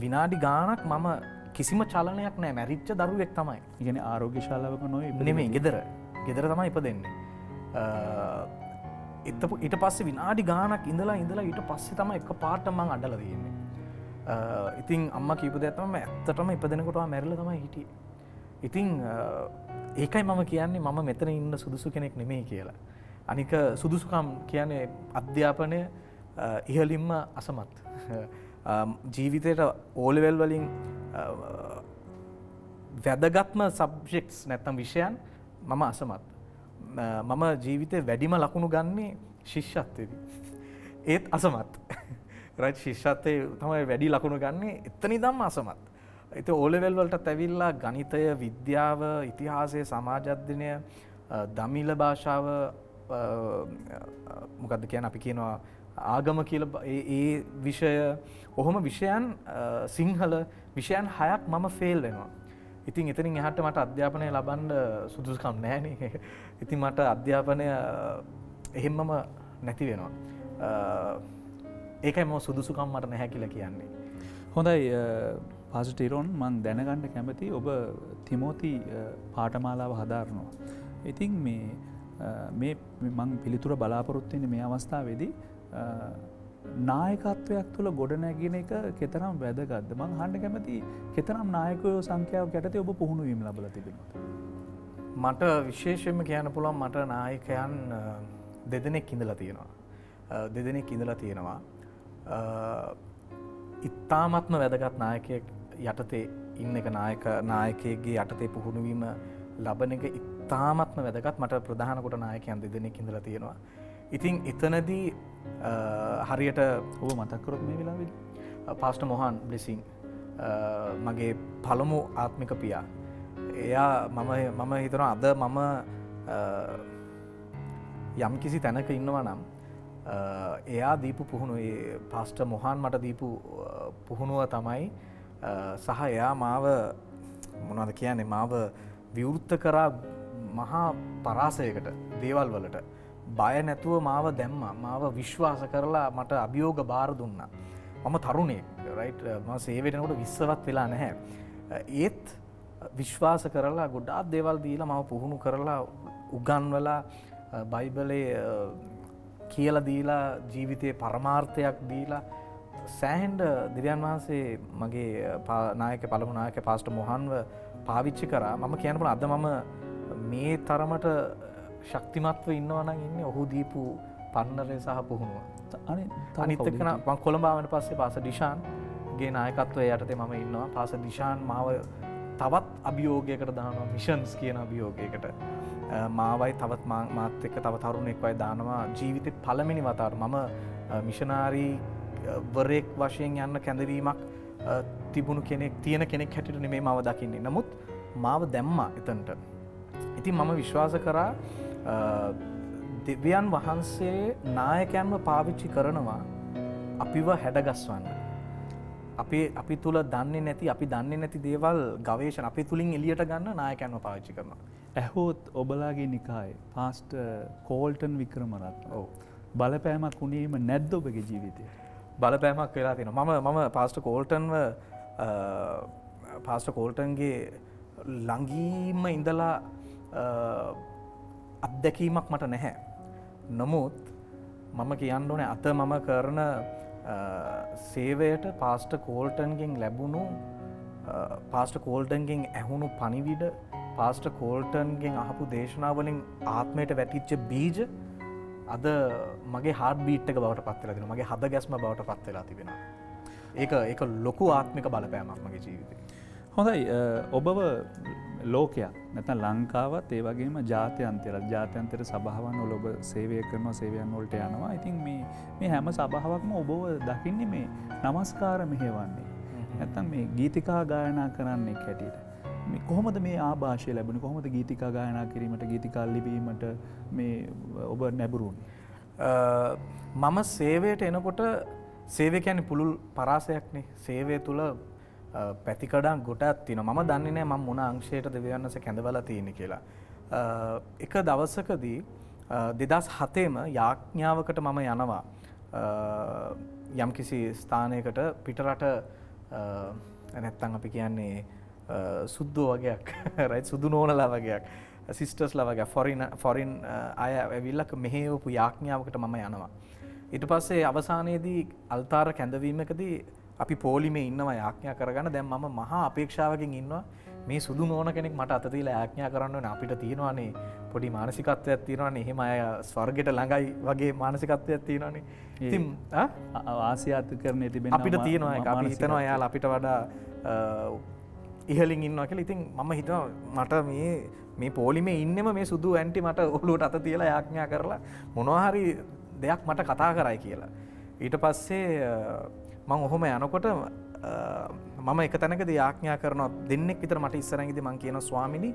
විනාඩි ගාණක් මම කිසිම චලනයක් නැහැ. මැරිච්ච දරුවෙක් තමයි. ඒ කියන්නේ ආරෝග්‍ය ශාලාවක නෙමෙයි, ගෙදර තමයි ඉපදෙන්නේ. ඊට පස්සේ විනාඩි ගාණක් ඉඳලා ඊට පස්සේ තමයි එකපාරට මං අඬලා තියෙන්නේ. ඉතින් අම්මා කියපු දේ තමයි ඇත්තටම ඉපදෙනකොට මැරිලා තමයි හිටියේ. ඉතින් ඒකයි මම කියන්නේ මම මෙතන ඉන්න සුදුසු කෙනෙක් නෙමෙයි කියලා. අනික සුදුසුකම් කියන්නේ අධ්‍යාපනය ඉහළින්ම අසමත්. ජීවිතේට O level වලින් වැදගත්ම සබ්ජෙක්ට්ස් නැත්නම් විෂයන් මම අසමත්. මම ජීවිතේ වැඩිම ලකුණු ගන්නේ ශිෂ්‍යත්වයේදී. ඒත් අසමත්. රයිට්, ශිෂ්‍යත්වයේ තමයි වැඩි ලකුණු ගන්නේ. එතන ඉඳන්ම අසමත්. ඉතින් O level වලටත් ඇවිල්ලා ගණිතය, විද්‍යාව, ඉතිහාසය, සමාජ අධ්‍යයනය, දමිළ භාෂාව, මොකද්ද කියන්නේ අපි කියනවා ආගම කියලා, ඒ විෂය, කොහොම විෂයන්, සිංහල විෂයන් 6ක් මම ෆේල් වෙනවා. ඉතින් එතනින් එහාට මට අධ්‍යාපනය ලබන්න සුදුසුකම් නැහැනේ. ඉතින් මට අධ්‍යාපනය එහෙම්මම නැති වෙනවා. ඒකයි මම සුදුසුකම් මට නැහැ කියලා කියන්නේ. හොඳයි පාස්ටර් ටිරෝන්, මම දැනගන්න කැමති ඔබ තිමෝති පාඨමාලාව හදාරනවා. ඉතින් මේ මම පිළිතුර බලාපොරොත්තු වෙන්නේ මේ අවස්ථාවේදී නායකත්වයක් තුළ ගොඩනැගෙන එක කෙතරම් වැදගත්ද? මම අහන්න කැමති කෙතරම් නායකයෝ සංඛ්‍යාවක් යටතේ ඔබ පුහුණු වීම ලැබලා තිබෙනවද? මට විශේෂයෙන්ම කියන්න පුළුවන් මට නායකයන් දෙදෙනෙක් ඉඳලා තියෙනවා. ඉතාමත්ම වැදගත් නායකයෙක් යටතේ ඉන්න එක, නායකයෙක්ගේ යටතේ පුහුණු වීම ලබන එක ඉතාමත්ම වැදගත්. මට ප්‍රධාන කොට නායකයන් දෙදෙනෙක් ඉඳලා තියෙනවා. ඉතින් එතනදී හරියට ඔබ මතක් කරොත් මේ වෙලාවේදී පාස්ටර් මොහන් බ්ලෙසිං මගේ පළමු ආත්මික පියා. එයා මම හිතනවා අද මම යම් කිසි තැනක ඉන්නවා නම් එයා දීපු පුහුණු පාස්ටර් මොහාන් මට දීපු පුහුණුව තමයි සහ එයා මාව මොනවද කියන්නේ මාව විවෘත කරා මහා පරාසයකට දේවල් වලට බය නැතුව මාව දැම්මා මාව විශ්වාස කරලා මට අභියෝග බාර දුන්නා මම තරුණයෙක් රයිට් මම සේවයට විශ්වවත් වෙලා නැහැ ඒත් විශ්වාස කරලා ගොඩාක් දේවල් දීලා මාව පුහුණු කරලා උගන්වලා බයිබලයේ කියලා දීලා ජීවිතයේ පරමාර්ථයක් දීලා සෑහෙන්න දෙවියන් වහන්සේ මගේ පළමු නායක පාස්ටර් මොහන්ව පාවිච්චි කරා මම කියන්න පුළුවන් අද මම මේ තරමට ශක්තිමත්ව ඉන්නවා නම් ඉන්නේ ඔහු දීපු පන්නරය සහ පුහුණුව. අනිත් එක්කන මම කොළඹ ආවට පස්සේ පාස්ටර් ඩිෂාන්ගේ නායකත්වයේ යටතේ මම ඉන්නවා. පාස්ටර් ඩිෂාන් මාව තවත් අභියෝගයකට දානවා මිෂන්ස් කියන අභියෝගයකට. මාවයි තවත් මාත් එක්ක තව තරුණෙක් වයි දානවා ජීවිතේ පළවෙනි වතාවට මම මිෂනාරි වරෙක් වශයෙන් යන්න කැඳවීමක් තිබුණු තියෙන කෙනෙක් හැටියට නෙමෙයි මාව දකින්නේ. නමුත් මාව දැම්මා එතනට. ඉතින් මම විශ්වාස කරා දෙවියන් වහන්සේ නායකයන්ව පාවිච්චි කරනවා අපිව හැඩගස්වන්න. අපි තුල අපි දන්නේ නැති දේවල් ගවේෂණ අපි තුලින් එළියට ගන්න නායකයන්ව පාවිච්චි කරනවා. ඇහොත් ඔබලාගේ නිකායේ පාස්ටර් කෝල්ටන් වික්‍රමරත්න. ඔව්. බලපෑමක් වුණේම නැද්ද ඔබගේ ජීවිතේ? බලපෑමක් වෙලා තියෙනවා. මම පාස්ටර් කෝල්ටන්ගේ ළඟින්ම ඉඳලා අත්දැකීමක් මට නැහැ. නමුත් මම කියන්න ඕනේ අත මම කරන සේවයට පාස්ටර් කෝල්ටන්ගෙන් ලැබුණු පාස්ටර් කෝල්ටන්ගෙන් ඇහුණු පණිවිඩ පාස්ටර් කෝල්ටන්ගෙන් අහපු දේශනාවලින් ආත්මයට වැටිච්ච බීජ අද මගේ හાર્ට් බීට් එක බවට පත් වෙලා තියෙනවා. මගේ හද ගැස්ම බවට පත් වෙලා තිබෙනවා. ඒක ලොකු ආත්මික බලපෑමක් මගේ ජීවිතේ. හොඳයි ඔබව ලෝකයක් නැත්නම් ලංකාවත් ඒ වගේම ජාත්‍යන්තර සභාවන් වල ඔබ සේවය කරනවා සේවයන් වලට යනවා. ඉතින් මේ හැම සභාවක්ම ඔබව දකින්නේ මේ නමස්කාර මෙහෙවන්නේ. නැත්නම් මේ ගීතිකා ගායනා කරන්නෙක් හැටියට. මේ කොහොමද මේ ආభాෂය ලැබුණේ? කොහොමද ගීතිකා ගායනා කිරීමට ගීතිකා ලිවීමට මේ ඔබ නැඹුරුනේ? මම සේවයට එනකොට සේවය කියන්නේ පුළුල් පරාසයක්නේ. සේවය තුල පැතිකඩම් ගොඩක් තියෙනවා. මම දන්නේ නැහැ මම මොන අංශයට දෙවියන් වහන්සේ කැඳවලා තියෙන්නේ කියලා. එක දවසකදී 2007ෙම යාඥාවකට මම යනවා. යම්කිසි ස්ථානයකට පිටරට නැත්තම් අපි කියන්නේ සුද්දෝ වගේක් රයිට් සුදු නෝනලා වගේක් සිස්ටර්ස්ලා වගේ ෆොරින් අය ඇවිල්ලා මෙහෙවපු යාඥාවකට මම යනවා. ඊට පස්සේ අවසානයේදී අල්තාර කැඳවීමකදී අපි පොලිමේ ඉන්නවා යාඥා කරගන්න. දැන් මම මහා අපේක්ෂාවකින් ඉන්නවා මේ සුදු නෝන කෙනෙක් මට අත දීලා යාඥා කරන්න ඕනේ. අපිට තියෙනවානේ පොඩි මානසිකත්වයක් තියෙනවානේ. එහෙම අය ස්වර්ගයට ළඟයි වගේ මානසිකත්වයක් තියෙනවානේ. ඉතින් ආසියාතිකරණයේ තිබෙනවා අපිට තියෙනවා ඒක. අපි හිතනවා එයාලා අපිට වඩා ඉහළින් ඉන්නවා කියලා. ඉතින් මම හිතනවා මට මේ පොලිමේ ඉන්නෙම මේ සුදු ඇන්ටි මට ඔළුවට අත තියලා යාඥා කරලා මොනවා හරි දෙයක් මට කතා කරයි කියලා. ඊට පස්සේ මම ඔහොම යනකොට මම එක තැනකදී යාඥා කරනවා දෙන්නෙක් විතර මට ඉස්සරහින් ඉඳි මම කියනවා ස්වාමිනී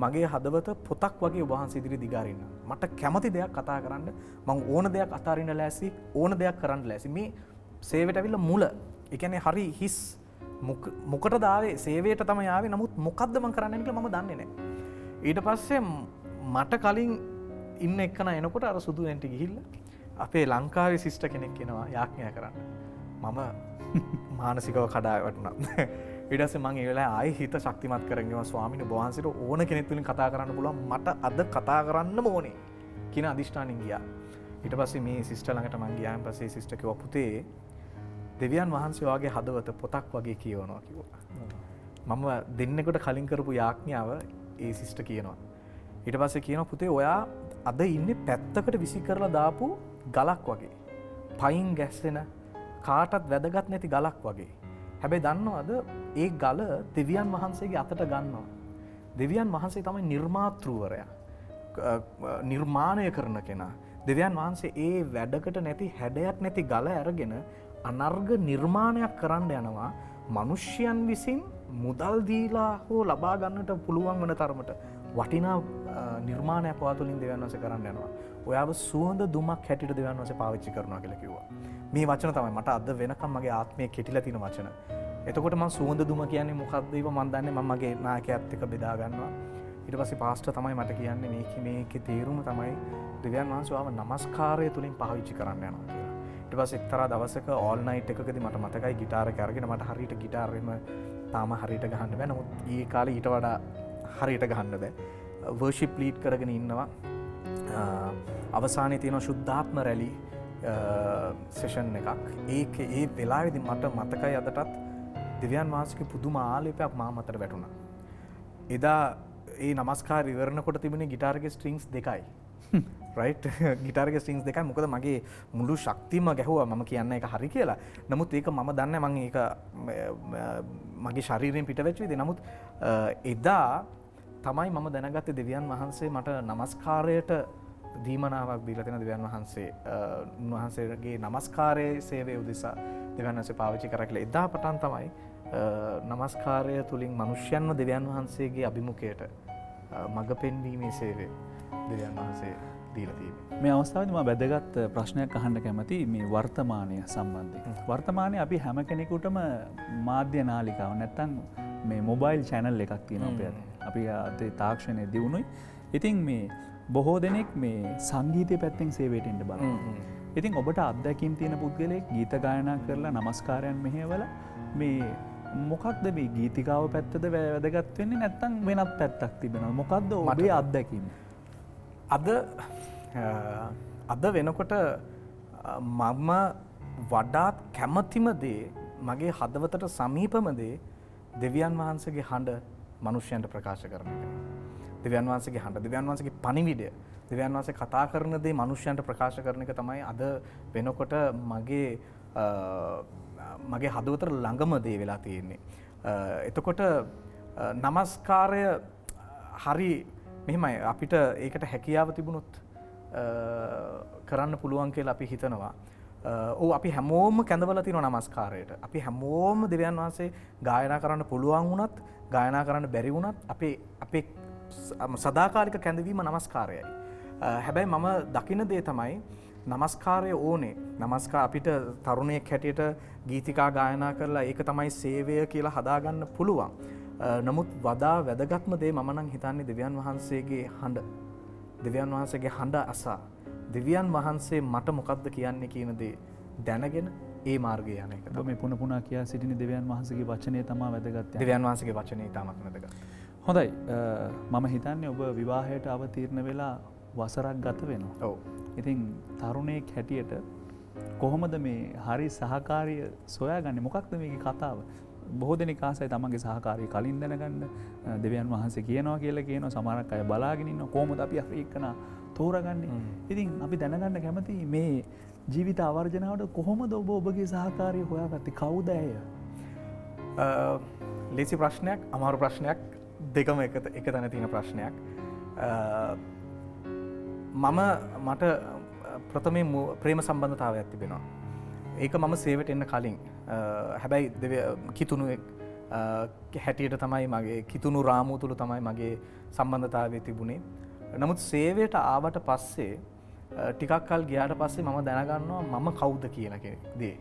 මගේ හදවත පොතක් වගේ ඔබ වහන්සේ ඉදිරියේ දිගාරින්න. මට කැමති දෙයක් කතා කරන්න මම ඕන දෙයක් අතාරින්න ලෑස්ති ඕන දෙයක් කරන්න ලෑස්ති. මේ සේවයට ඇවිල්ලා මුල. ඒ කියන්නේ හරි හිස් මොකටද ආවේ සේවයට තමයි ආවේ. නමුත් මොකද්ද මම කරන්න කියලා මම දන්නේ නැහැ. ඊට පස්සේ මට කලින් ඉන්න එක්කන එනකොට අර සුදු ඇන්ටි ගිහිල්ලා අපේ ලංකාවේ සිස්ටර් කෙනෙක් එනවා යාඥා කරන්න. මම මානසිකව කඩා වැටුණා. ඊට පස්සේ මම ඒ වෙලාවේ ආයෙ හිත ශක්තිමත් කරගෙන ගියා ස්වාමීනි ඔබ වහන්සේට ඕන කෙනෙක් තුලින් කතා කරන්න පුළුවන්. මට අද කතා කරන්නම ඕනේ කියන අදිෂ්ඨානෙන් ගියා. ඊට පස්සේ මේ සිස්ටර් ළඟට මම ගියාන් පස්සේ සිස්ටර් කිව්වා පුතේ දෙවියන් වහන්සේ වාගේ හදවත පොතක් වගේ කියවනවා කිව්වා. මම දෙන්නෙකුට කලින් කරපු යාඥාව ඒ සිස්ටර් කියනවා. ඊට පස්සේ කියනවා පුතේ ඔයා අද ඉන්නේ පැත්තකට විසි කරලා දාපු ගලක් වගේ. පයින් ගැස්සෙන කාටත් වැදගත් නැති ගලක් වගේ. හැබැයි දන්නවද ඒ ගල දෙවියන් වහන්සේගේ අතට ගන්නවා. දෙවියන් වහන්සේ තමයි නිර්මාතෘවරයා. නිර්මාණය කරන කෙනා. දෙවියන් වහන්සේ ඒ වැඩකට නැති හැඩයක් නැති ගල අරගෙන අනර්ග නිර්මාණයක් කරන්න යනවා. මිනිස්යන් විසින් මුදල් දීලා හෝ ලබා ගන්නට පුළුවන් වන තරමට වටිනා නිර්මාණයක් ඔයා තුළින් දෙවියන් වහන්සේ කරන්න යනවා. ඔයාව සුවඳ දුමක් හැටියට දෙවියන් වහන්සේ පාවිච්චි කරනවා කියලා කිව්වා. මේ වචන තමයි මට අද වෙනකම් මගේ ආත්මය කෙටිලා තියෙන වචන. එතකොට මම සුවඳ දුම කියන්නේ මොකක්ද ඒව මම දන්නේ මම මගේ නායකයාත් එක්ක බෙදා ගන්නවා. ඊට පස්සේ පාස්ටර් තමයි මට කියන්නේ මේකේ තේරුම තමයි දෙවියන් වහන්සේ ආව නමස්කාරය තුලින් පාවිච්චි කරන්න යනවා කියලා. ඊට පස්සේ එක්තරා දවසක ඕල් නයිට් එකකදී මට මතකයි ගිටාර එක අරගෙන මට හරියට ගිටාර් එහෙම තාම හරියට ගහන්න බෑ. නමුත් ඊ කාලේ ඊට වඩා හරියට ගහන්න බෑ. වර්ෂිප් ලීඩ් කරගෙන ඉන්නවා. අවසානයේ තියෙන ශුද්ධාත්ම රැලි සෙෂන් එකක්. ඒ වෙලාවේදී මට මතකයි අදටත් දෙවියන් වහන්සේගේ පුදුම ආලේපයක් මා මතට වැටුණා. එදා ඒ නමස්කාර ඉවරනකොට තිබුණේ ගිටාරගේ ස්ට්‍රින්ග්ස් දෙකයි. රයිට් ගිටාරගේ ස්ට්‍රින්ග්ස් දෙකයි. මොකද මගේ මුළු ශක්තියම ගැහුවා මම කියන්නේ ඒක හරි කියලා. නමුත් ඒක මම දන්නේ මම ඒක මගේ ශරීරයෙන් පිට වෙච්ච විදිහ. නමුත් එදා තමයි මම දැනගත්තේ දෙවියන් වහන්සේ මට නමස්කාරයට දීමනාවක් දීලා තියෙන දෙවියන් වහන්සේ උන්වහන්සේගේ නමස්කාරයේ සේවය උදෙසා දෙවියන් වහන්සේ පාවිච්චි කරා කියලා. එදා පටන් තමයි නමස්කාරය තුලින් මිනිස්යන්ව දෙවියන් වහන්සේගේ අභිමුඛයට මඟ පෙන්වීමේ සේවය දෙවියන් වහන්සේ දීලා තියෙනවා. මේ අවස්ථාවේදී මම වැදගත් ප්‍රශ්නයක් අහන්න කැමතියි මේ වර්තමානය සම්බන්ධයෙන්. වර්තමානයේ අපි හැම කෙනෙකුටම මාධ්‍ය නාලිකාව නැත්තම් මේ මොබයිල් channel එකක් තියෙනවා අපේ අතේ. අපි අතේ තාක්ෂණයේ දියුණුයි. ඉතින් මේ බොහෝ දෙනෙක් මේ සංගීතය පැත්තෙන් සේවයට එන්න බලනවා. ඉතින් ඔබට අත්දැකීම් තියෙන පුද්ගලයෙක් ගීත ගායනා කරලා නමස්කාරයන් මෙහෙवला මේ මොකක්ද මේ ගීතිකාව පැත්තද වැදගත් වෙන්නේ නැත්නම් වෙනත් පැත්තක් තිබෙනවා? මොකක්ද ඔබේ අත්දැකීම? අද වෙනකොට මම වඩාත් කැමතිම දේ මගේ හදවතට සමීපම දේ දෙවියන් වහන්සේගේ හඬ මනුෂ්‍යයන්ට ප්‍රකාශ කරන එක. දෙවියන් වහන්සේගේ හඬ, දෙවියන් වහන්සේගේ පණිවිඩය, දෙවියන් වහන්සේ කතා කරන දේ මනුෂ්‍යයන්ට ප්‍රකාශ කරන එක තමයි අද වෙනකොට මගේ හදවතට ළඟම දේ වෙලා තියෙන්නේ. එතකොට නමස්කාරය හරි මෙහෙමයි අපිට ඒකට හැකියාව තිබුණොත් කරන්න පුළුවන් කියලා අපි හිතනවා. අපි හැමෝම කැඳවලා තියෙනවා නමස්කාරයට. අපි හැමෝම දෙවියන් වහන්සේ ගායනා කරන්න පුළුවන් වුණත්, ගායනා කරන්න බැරි වුණත් අපේ සදාකාලික කැඳවීම නමස්කාරයයි. හැබැයි මම දකින දේ තමයි නමස්කාරය ඕනේ. නමස්කාර අපිට තරුණයෙක් හැටියට ගීතිකා ගායනා කරලා ඒක තමයි සේවය කියලා හදාගන්න පුළුවන්. නමුත් වඩා වැදගත්ම දේ මම නම් හිතන්නේ දෙවියන් වහන්සේගේ හඬ. දෙවියන් වහන්සේගේ හඬ අසා දෙවියන් වහන්සේ මට මොකක්ද කියන්නේ කියන දේ දැනගෙන ඒ මාර්ගය යන එක. ඔබ මේ පුන පුනා කියා සිටින දෙවියන් වහන්සේගේ වචනය තමයි වැදගත්. දෙවියන් වහන්සේගේ වචනේ තමයි වැදගත්. හොඳයි. මම හිතන්නේ ඔබ විවාහයට අවතීර්ණ වෙලා වසරක් ගත වෙනවා. ඔව්. ඉතින් තරුණයෙක් හැටියට කොහොමද මේ හරි සහකාරිය සොයාගන්නේ? මොකක්ද මේකේ කතාව? බොහෝ දෙනෙක් ආසයි තමන්ගේ සහකාරිය කලින් දැනගන්න. දෙවියන් වහන්සේ කියනවා කියලා කියනවා. සමහරක් අය බලාගෙන ඉන්නවා. කොහොමද අපි එක්කන තෝරාගන්නේ? ඉතින් අපි දැනගන්න කැමතියි මේ ජීවිත ආවර්ජනාවට කොහොමද ඔබ ඔබගේ සහකාරිය හොයාගත්තේ? කවුද ඇය? ලේසි ප්‍රශ්නයක්, අමාරු ප්‍රශ්නයක්, දෙකම එක තැන තියෙන ප්‍රශ්නයක්. මට ප්‍රථමයෙන් ප්‍රේම සම්බන්ධතාවයක් තිබෙනවා. ඒක මම සේවයට එන්න කලින්. හැබැයි කිතුණුවෙක් හැටියට තමයි මගේ කිතුණු රාමුව තුළ තමයි මගේ සම්බන්ධතාවය තිබුණේ. නමුත් සේවයට ආවට පස්සේ ටිකක් කල් ගියාට පස්සේ මම දැනගන්නවා මම කවුද කියන දේ.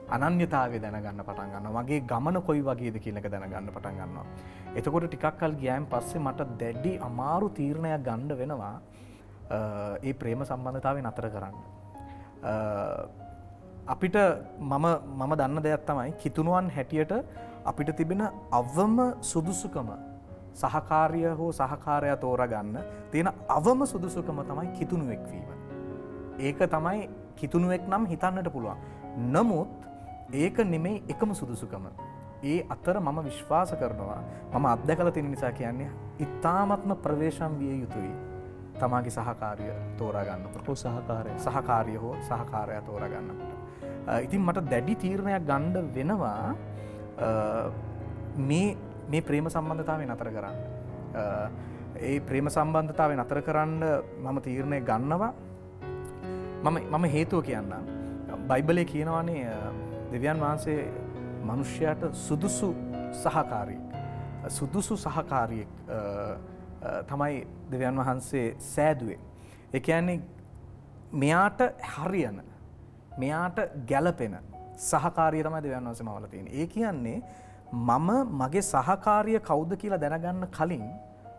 අනන්‍යතාවය දැනගන්න පටන් ගන්නවා. මගේ ගමන කොයි වගේද කියන එක දැනගන්න පටන් ගන්නවා. එතකොට ටිකක් කල් ගියාන් පස්සේ මට දැඩි අමාරු තීරණයක් ගන්න වෙනවා. ඒ ප්‍රේම සම්බන්ධතාවය නතර කරන්න. අපිට මම දන්න දෙයක් තමයි කිතුණුවන් හැටියට අපිට තිබෙන අවම සුදුසුකම සහකාරිය හෝ සහකාරයා තෝරගන්න තියෙන අවම සුදුසුකම තමයි කිතුණුවෙක් වීම. ඒක තමයි කිතුණුවෙක් නම් හිතන්නට පුළුවන්. නමුත් ඒක නෙමෙයි එකම සුදුසුකම. ඒ අතර මම විශ්වාස කරනවා මම අත්දැකලා තියෙන නිසා කියන්නේ ඉතාමත්ම ප්‍රවේශම් විය යුතුයි. තමාගේ සහකාරිය තෝරා ගන්නකොට සහකාරිය හෝ සහකාරයා තෝරා ගන්නකොට. ඉතින් මට දැඩි තීරණයක් ගන්න වෙනවා මේ ප්‍රේම සම්බන්ධතාවය නතර කරන්න. ඒ ප්‍රේම සම්බන්ධතාවය නතර කරන්න මම තීරණය ගන්නවා. මම හේතුව කියන්නම්. බයිබලයේ කියනවානේ දෙවියන් වහන්සේ මනුෂ්‍යයාට සුදුසු සහකාරියෙක් සුදුසු සහකාරියෙක් තමයි දෙවියන් වහන්සේ සෑදුවේ. ඒ කියන්නේ මෙයාට හරියන, මෙයාට ගැළපෙන සහකාරිය තමයි දෙවියන් වහන්සේ මවලා තියෙන්නේ. ඒ කියන්නේ මම මගේ සහකාරිය කවුද කියලා දැනගන්න කලින්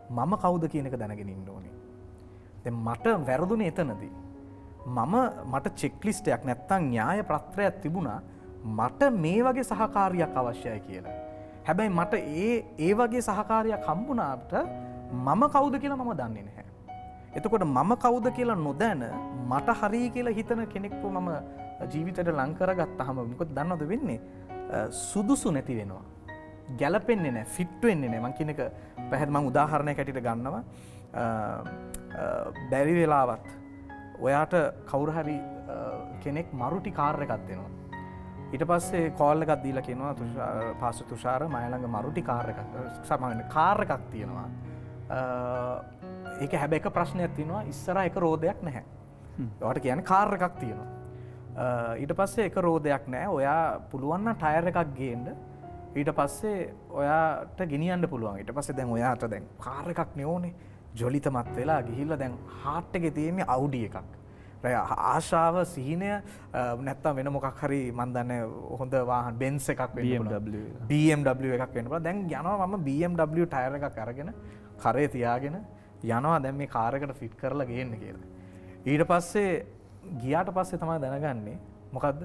මම කවුද කියන එක දැනගෙන ඉන්න ඕනේ. දැන් මට වැරදුනේ එතනදී. මට චෙක්ලිස්ට් එකක් නැත්තම් න්‍යාය පත්‍රයක් තිබුණා මට මේ වගේ සහකාරියක් අවශ්‍යයි කියලා. හැබැයි මට ඒ වගේ සහකාරියක් හම්බුණාට මම කවුද කියලා මම දන්නේ නැහැ. එතකොට මම කවුද කියලා නොදැන මට හරි කියලා හිතන කෙනෙක්ව මම ජීවිතේට ලං කරගත්තාම මොකද දන්නවද වෙන්නේ? සුදුසු නැති වෙනවා. ගැළපෙන්නේ නැහැ, ෆිට වෙන්නේ නැහැ. මම කියන එක පැහැදිලි මම උදාහරණයක් ඇටියට ගන්නවා. බැරි වෙලාවත් ඔයාට කවුරු හරි කෙනෙක් මරුටි කාර් එකක් දෙනවා. ඊට පස්සේ කෝල් එකක් දීලා කියනවා පාස්ටර් තුෂාර මම ළඟ මරුටි කාර් එකක් සාමාන්‍ය කාර් එකක් තියෙනවා. ඒක හැබැයි එක ප්‍රශ්නයක් තියෙනවා ඉස්සරහා එක රෝදයක් නැහැ. ඔයාට කියන්නේ කාර් එකක් තියෙනවා. ඊට පස්සේ එක රෝදයක් නැහැ. ඔයා පුළුවන් නම් ටයර් එකක් ගේන්න. ඊට පස්සේ ඔයාට ගෙනියන්න පුළුවන්. ඊට පස්සේ දැන් ඔයාට දැන් කාර් එකක් නෙෝනේ. ජොලිතමත් වෙලා ගිහිල්ලා දැන් හාට් එකේ තියෙන්නේ අවුඩි එකක්. ආශාව සිහිනය නැත්තම් වෙන මොකක් හරි මන් දන්නේ හොඳ වාහන බෙන්ස් එකක් වෙන්න පුළුවන්. BMW එකක් වෙන්න පුළුවන්. දැන් යනවා මම BMW ටයර් එකක් අරගෙන කරේ තියාගෙන යනවා දැන් මේ කාර් එකට ෆිට කරලා ගේන්න කියලා. ඊට පස්සේ ගියාට පස්සේ තමයි දැනගන්නේ මොකද්ද?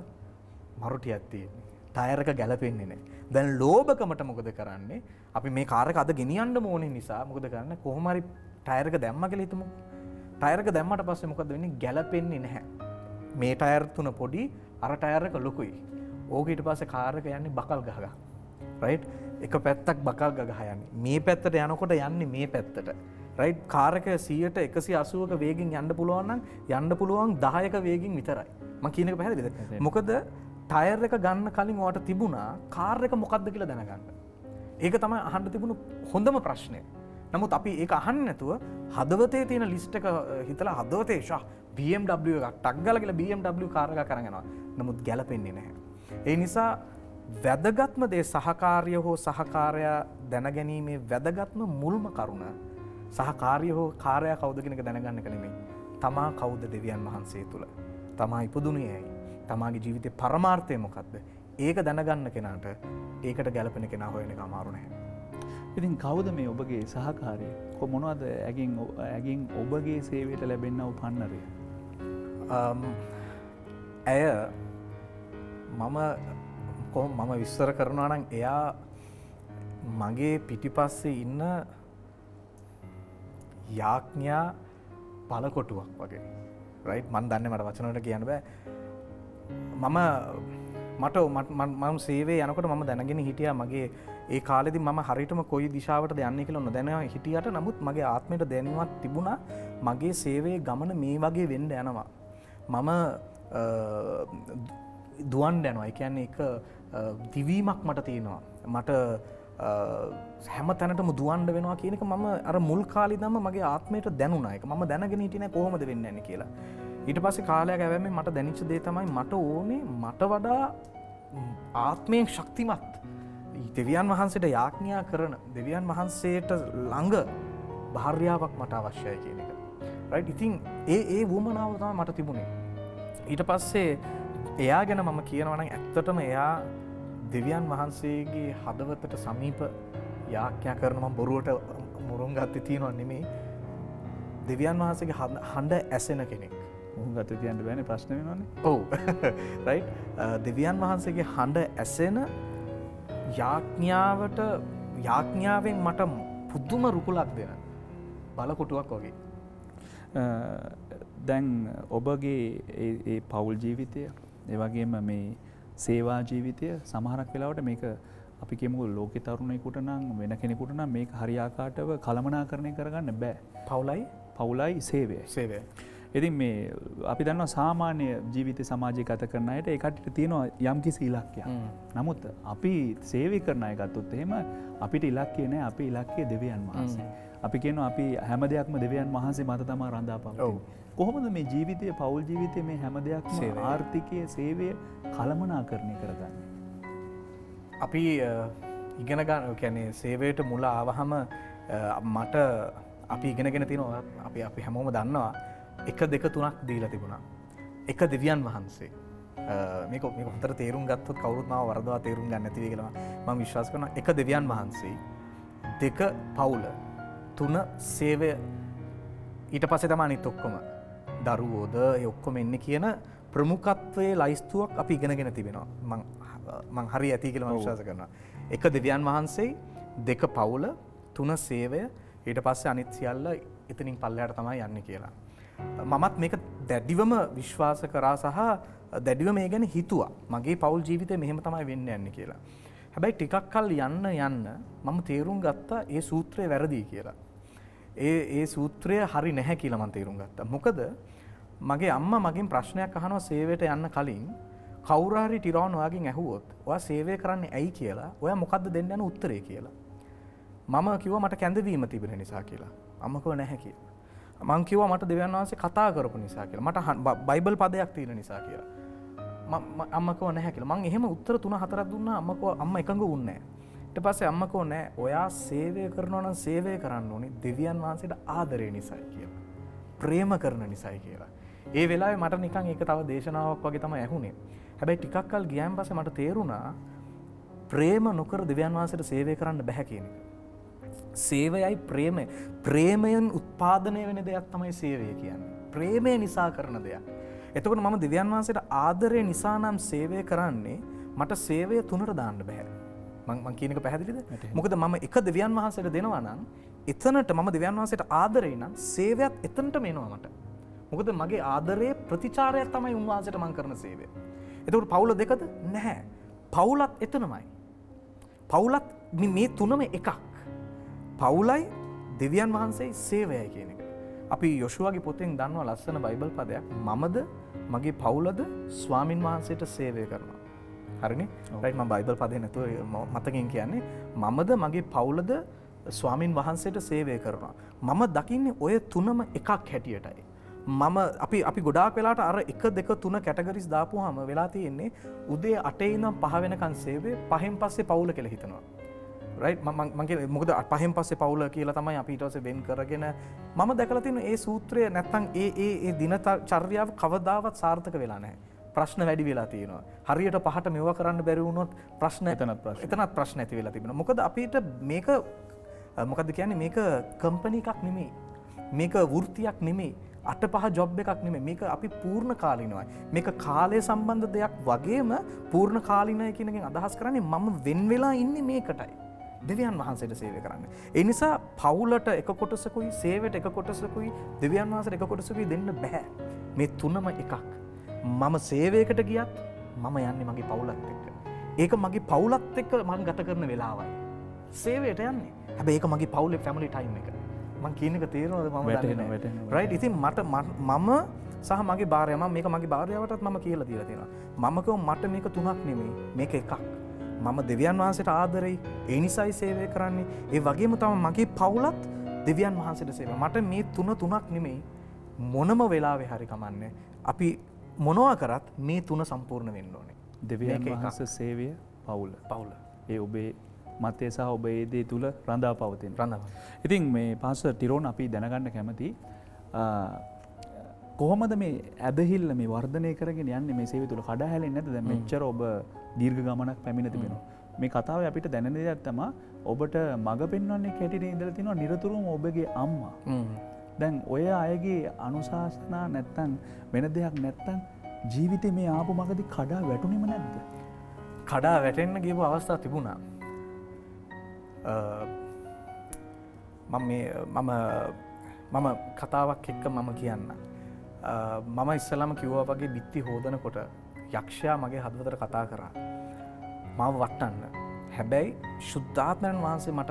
මරුටියක් තියෙන්නේ. ටයර් එක ගැලපෙන්නේ නැහැ. දැන් ලෝභකමට මොකද කරන්නේ? අපි මේ කාර් එක අද ගෙනියන්න ඕනේ නිසා මොකද කරන්නේ? කොහොම හරි ටයර් එක දැම්මා කියලා හිතමු. ටයර් එක දැම්මට පස්සේ මොකද වෙන්නේ? ගැලපෙන්නේ නැහැ. මේ ටයර් තුන පොඩි, අර ටයර් එක ලොකුයි. ඕක ඊට පස්සේ කාර් එක යන්නේ බකල් ගහ ගහ. රයිට්? එක පැත්තක් බකල් ගහ ගහ යන්නේ. මේ පැත්තට යනකොට යන්නේ මේ පැත්තට. රයිට්? කාර් එක 100ට 180ක වේගෙන් යන්න පුළුවන් නම් යන්න පුළුවන් 10ක වේගෙන් විතරයි. මම කියන එක පැහැදිලිද? මොකද ටයර් එක ගන්න කලින් ඔයාට තිබුණා කාර් එක මොකද්ද කියලා දැනගන්න. ඒක තමයි අහන්න තිබුණු හොඳම ප්‍රශ්නය. නමුත් අපි ඒක අහන්නේ නැතුව හදවතේ තියෙන ලිස්ට් එක හිතලා හදවතේ BMW එකක් ටක් ගාලා කියලා BMW කාර් එකක් අරන් යනවා. නමුත් ගැලපෙන්නේ නැහැ. ඒ නිසා වැදගත්ම දේ සහකාරිය හෝ සහකාරයා දැනගැනීමේ වැදගත්ම මුල්ම කරුණ සහකාරිය හෝ කාර්යය කවුද කියන එක දැනගන්න එක නෙමෙයි. තමා කවුද දෙවියන් වහන්සේ තුල? තමා ඉපදුනේ ඇයි? තමාගේ ජීවිතේ පරමාර්ථය මොකක්ද? ඒක දැනගන්න කෙනාට ඒකට ගැලපෙන කෙනා හොයන එක අමාරු නැහැ. ඉතින් කවුද මේ ඔබගේ සහකාරිය? මොනවද ඇගෙන් ඔබගේ සේවයට ලැබෙන්නව පන්නරය? ඇය මම විස්තර කරනවා නම් එයා මගේ පිටිපස්සේ ඉන්න යාඥා පළකොටුවක් වගේ. රයිට්? මම දන්නේ මට වචන වලට කියන්න බෑ. මම සේවයේ යනකොට මම දැනගෙන හිටියා මගේ ඒ කාලෙදී මම හරියටම කොයි දිශාවටද යන්නේ කියලා නොදැනව හිටියට නමුත් මගේ ආත්මයට දැනීමක් තිබුණා මගේ සේවයේ ගමන මේ වගේ වෙන්න යනවා. මම දුවන්න යනවා. ඒ කියන්නේ එක දිවීමක් මට තියෙනවා. මට හැම තැනටම දුවන්න වෙනවා කියන එක මම අර මුල් කාලේ ඉඳන්ම මගේ ආත්මයට දැනුණා. ඒක මම දැනගෙන හිටියේ නෑ කොහොමද වෙන්නේ යන්නේ කියලා. ඊට පස්සේ කාලයක් ඇවැමෙන් මට දැනෙච්ච දේ තමයි මට ඕනේ මට වඩා ආත්මයෙන් ශක්තිමත් දෙවියන් වහන්සේට යාඥා කරන දෙවියන් වහන්සේට ළඟ භාර්යාවක් මට අවශ්‍යයි කියන එක. රයිට්? ඉතින් ඒ වුමනාව තමයි මට තිබුණේ. ඊට පස්සේ එයා ගැන මම කියනවා නම් ඇත්තටම එයා දෙවියන් වහන්සේගේ හදවතට සමීප යාඥා කරන මම බොරුවට මුරුන් ගත්තේ තියනවා නෙමෙයි. දෙවියන් වහන්සේගේ හඬ ඇසෙන කෙනෙක්. මුහුන් ගත්තේ කියන්න බෑනේ ප්‍රශ්න වෙනවනේ. ඔව්. රයිට්? දෙවියන් වහන්සේගේ හඬ ඇසෙන යාඥාවෙන් මට පුදුම රුකුලක් දෙන බලකොටුවක් වගේ. දැන් ඔබගේ ඒ පවුල් ජීවිතය ඒ වගේම මේ සේවා ජීවිතය සමහරක් වෙලාවට මේක අපි කියමු ලෝකේ තරුණයෙකුට නම් වෙන කෙනෙකුට නම් මේක හරියාකාරව කළමනාකරණය කරගන්න බෑ. පවුලයි සේවයයි. ඉතින් මේ අපි දන්නවා සාමාන්‍ය ජීවිත සමාජය ගත කරන අයට ඒ කට්ටියට තියෙනවා යම්කිසි ඉලක්කයක්. නමුත් අපි සේවය කරන අය ගත්තොත් එහෙම අපිට ඉලක්කය නැහැ. අපේ ඉලක්කය දෙවියන් වහන්සේ. අපි කියනවා අපි හැම දෙයක්ම දෙවියන් වහන්සේ මත තමයි රඳාපවතින්නේ. කොහොමද මේ ජීවිතය පෞල් ජීවිතයේ මේ හැම දෙයක්ම ආර්ථිකයේ සේවය කළමනාකරණය කරගන්නේ? අපි ඉගෙන ගන්න කියන්නේ සේවයට මුල ආවහම මට අපි ඉගෙනගෙන තියෙනවා අපි හැමෝම දන්නවා 1 2 3ක් දීලා තිබුණා. එක දෙවියන් වහන්සේ. මේක හොඳට තේරුම් ගත්තොත් කවුරුත් මාව වරදවා තේරුම් ගන්න නැති වෙයි කියලා මම විශ්වාස කරනවා. 1 දෙවියන් වහන්සේ, 2 පවුල, 3 සේවය, ඊට පස්සේ තමයි අනිත් ඔක්කොම දරුවෝද ඒ ඔක්කොම එන්නේ කියන ප්‍රමුඛත්වයේ ලයිස්තුවක් අපි ඉගෙනගෙන තිබෙනවා. මං හරි ඇති කියලා මම විශ්වාස කරනවා. 1 දෙවියන් වහන්සේ, 2 පවුල, 3 සේවය, ඊට පස්සේ අනිත් සියල්ල එතනින් පල්ලෙහාට තමයි යන්නේ කියලා. මමත් මේක දැඩිවම විශ්වාස කරා සහ දැඩිව මේ ගැන හිතුවා. මගේ පෞල් ජීවිතේ මෙහෙම තමයි වෙන්න යන්නේ කියලා. හැබැයි ටිකක් කල් යන්න මම තේරුම් ගත්තා ඒ සූත්‍රය වැරදි කියලා. ඒ සූත්‍රය හරි නැහැ කියලා මම තේරුම් ගත්තා. මොකද මගේ අම්මා මගෙන් ප්‍රශ්නයක් අහනවා සේවයට යන්න කලින් කවුරු හරි ටිරෝන් ඔයාගෙන් ඇහුවොත් ඔයා සේවය කරන්නේ ඇයි කියලා ඔයා මොකද්ද දෙන්න යන උත්තරේ කියලා. මම කිව්වා මට කැඳවීම තිබෙන නිසා කියලා. අම්මා කිව්වා නැහැ කියලා. මං කිව්වා මට දෙවියන් වහන්සේ කතා කරපු නිසා කියලා. මට බයිබල් පදයක් තියෙන නිසා කියලා. අම්මා කිව්වා නැහැ කියලා. මං එහෙම උත්තර 3-4ක් දුන්නා. අම්මා කිව්වා අම්මා එකඟ වුණේ නැහැ. ඊට පස්සේ අම්මා කිව්වා නෑ ඔයා සේවය කරනවා නම් සේවය කරන්න ඕනේ දෙවියන් වහන්සේට ආදරේ නිසායි කියලා. ප්‍රේම කරන නිසායි කියලා. ඒ වෙලාවේ මට නිකන් ඒක තව දේශනාවක් වගේ තමයි ඇහුනේ. හැබැයි ටිකක් කල් ගියාන් පස්සේ මට තේරුණා ප්‍රේම නොකර දෙවියන් වහන්සේට සේවය කරන්න බෑ කියන එක. සේවයයි ප්‍රේමයෙන් උත්පාදනය වෙන දෙයක් තමයි සේවය කියන්නේ. ප්‍රේමය නිසා කරන දෙයක්. එතකොට මම දෙවියන් වහන්සේට ආදරය නිසා නම් සේවය කරන්නේ මට සේවය 3ට දාන්න බෑ. මං කියන එක පැහැදිලිද? මොකද මම එක දෙවියන් වහන්සේට දෙනවා නම් එතනට මම දෙවියන් වහන්සේට ආදරේ නම් සේවයත් එතනටම එනවා මට. මොකද මගේ ආදරයේ ප්‍රතිචාරයක් තමයි උන්වහන්සේට මං කරන සේවය. එතකොට පවුල දෙකද? නැහැ. පවුලත් එතනමයි. පවුලත් මේ තුනම එකක්. පවුලයි දෙවියන් වහන්සේයි සේවයයි කියන එක. අපි යොෂුවාගේ පොතෙන් දන්නවා ලස්සන බයිබල් පදයක්. මමද මගේ පවුලද ස්වාමින් වහන්සේට සේවය කරනවා. හරිනේ? රයිට් මම බයිබල් පදේ නැතුව මතකෙන් කියන්නේ මමද මගේ පවුලද ස්වාමින් වහන්සේට සේවය කරනවා. මම දකින්නේ ඔය තුනම එකක් හැටියටයි. අපි ගොඩාක් වෙලාට අර 1 2 3 කැටගරිස් දාපුවාම වෙලා තියෙන්නේ උදේ 8 ඉඳන් 5 වෙනකන් සේවය 5න් පස්සේ පවුල කියලා හිතනවා. රයිට් මම කියන්නේ මොකද 5න් පස්සේ පවුල කියලා තමයි අපි ඊට පස්සේ වෙන් කරගෙන මම දැකලා තියෙන ඒ සූත්‍රය නැත්තම් ඒ දිනචර්යාව කවදාවත් සාර්ථක වෙලා නැහැ. ප්‍රශ්න වැඩි වෙලා තියෙනවා. හරියට 5ට මෙව කරන්න බැරි වුණොත් එතනත් ප්‍රශ්න ඇති වෙලා තිබෙනවා. මොකද අපිට මේක මොකද්ද කියන්නේ මේක කම්පැනි එකක් නෙමෙයි. මේක වෘත්තියක් නෙමෙයි. 8-5 ජොබ් එකක් නෙමෙයි. මේක අපි පූර්ණ කාලිනවයි. මේක කාලය සම්බන්ධ දෙයක් වගේම පූර්ණ කාලිනය කියන එකෙන් අදහස් කරන්නේ මම වෙන් වෙලා ඉන්නේ මේකටයි. දෙවියන් වහන්සේට සේවය කරන්න. ඒ නිසා පවුලට එක කොටසකුයි සේවයට එක කොටසකුයි දෙවියන් වහන්සේට එක කොටසකුයි දෙන්න බෑ. මේ තුනම එකක්. මම සේවයකට ගියත් මම යන්නේ මගේ පවුලත් එක්ක. ඒක මගේ පවුලත් එක්ක මම ගත කරන වෙලාවයි. සේවයට යන්නේ. හැබැයි ඒක මගේ පවුලේ ෆැමිලි ටයිම් එක. මං කියන එක තේරෙනවද මම දන්නේ නැහැ. රයිට් ඉතින් මම සහ මගේ භාර්යාව මම මේක මගේ භාර්යාවටත් මම කියලා දීලා තියෙනවා. මම කිව්වා මට මේක තුනක් නෙමෙයි. මේක එකක්. මම දෙවියන් වහන්සේට ආදරෙයි. ඒ නිසායි සේවය කරන්නේ. ඒ වගේම තමයි මගේ පවුලත් දෙවියන් වහන්සේට සේවය. මට මේ තුනක් නෙමෙයි. මොනම වෙලාවෙ හරි කමන්නේ. අපි මොනවා කරත් මේ තුන සම්පූර්ණ වෙන්න ඕනේ. දෙවියන් වහන්සේ සේවය පවුල. ඒ ඔබේ මතය සහ ඔබ ඒ දේ තුල රඳා පවතින. ඉතින් මේ පාස්ටර් ටිරෝන් අපි දැනගන්න කැමති කොහොමද මේ ඇදහිල්ල මේ වර්ධනය කරගෙන යන්නේ මේ සේවය තුල කඩා හැලෙන්නේ නැද්ද? දැන් මෙච්චර ඔබ දීර්ඝ ගමනක් පැමිණ තිබෙනවා. මේ කතාවේ අපිට දැනෙන දෙයක් තමයි ඔබට මඟ පෙන්වන්නේ කැටිනේ ඉඳලා තිනවා නිරතුරුවම ඔබගේ අම්මා. දැන් ඔය අයගේ අනුශාසනා නැත්තම් වෙන දෙයක් නැත්තම් ජීවිතේ මේ ආපු මගදී කඩා වැටුනේම නැද්ද? කඩා වැටෙන්න ගියපු අවස්ථා තිබුණා. මම කතාවක් එක්ක මම කියන්න. මම ඉස්සලාම කිව්වා වගේ බිත්ති හෝදනකොට යක්ෂයා මගේ හදවතට කතා කරා. මාව වටන්න. හැබැයි ශුද්ධාත්මයන් වහන්සේ මට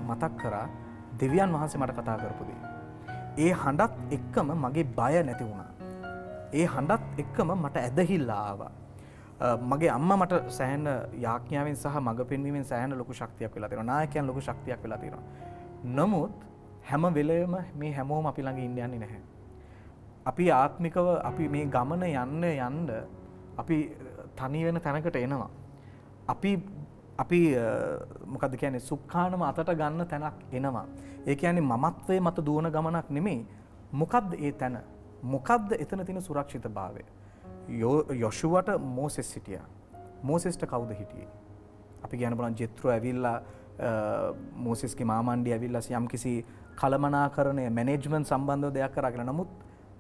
මතක් කරා දෙවියන් වහන්සේ මට කතා කරපු දේ. ඒ හඬත් එක්කම මගේ බය නැති වුණා. ඒ හඬත් එක්කම මට ඇදහිල්ල ආවා. මගේ අම්මා මට සෑහෙන යාඥාවෙන් සහ මඟ පෙන්වීමෙන් සෑහෙන ලොකු ශක්තියක් වෙලා තියෙනවා. නායකයන් ලොකු ශක්තියක් වෙලා තියෙනවා. නමුත් හැම වෙලෙම මේ හැමෝම අපි ළඟ ඉන්න යන්නේ නැහැ. අපි ආත්මිකව අපි මේ ගමන යන්න අපි තනි වෙන තැනකට එනවා. අපි අපි මොකද කියන්නේ සුක්ඛානම අතට ගන්න තැනක් එනවා. ඒ කියන්නේ මමත්වයේ මත දුවන ගමනක් නෙමෙයි. මොකද්ද ඒ තැන? මොකද්ද එතන තියෙන සුරක්ෂිතභාවය? යොෂුවට මෝසෙස් හිටියා. මෝසෙස්ට කවුද හිටියේ? අපි කියන්න බලන් ජෙත්‍රෝ ඇවිල්ලා මෝසෙස්ගේ මාමණ්ඩි ඇවිල්ලා යම්කිසි කලමනාකරණය මැනේජ්මන්ට් සම්බන්ධව දෙයක් කරගෙන නමුත්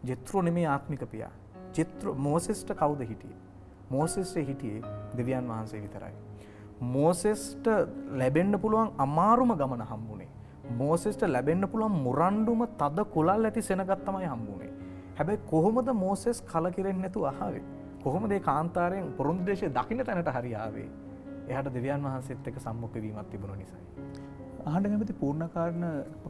ජෙත්‍රෝ නෙමෙයි ආත්මික පියා. ජෙත්‍රෝ මෝසෙස්ට කවුද හිටියේ? මෝසෙස්ට හිටියේ දෙවියන් වහන්සේ විතරයි. මෝසෙස්ට ලැබෙන්න පුළුවන් අමාරුම ගමන හම්බුනේ. මෝසෙස්ට ලැබෙන්න පුළුවන් මුරණ්ඩුම තද කුලල් ඇති සෙනගක් තමයි හම්බුනේ. හැබැයි කොහොමද මෝසෙස් කලකිරෙන්නේ නැතුව ආවේ? කොහොමද ඒ කාන්තාරයෙන් පොරොන්දු දේශයේ දකින්න තැනට හරි ආවේ? එයාට දෙවියන් වහන්සේත් එක්ක සම්මුඛ වීමක් තිබුණ නිසායි. අහන්න කැමති පූර්ණ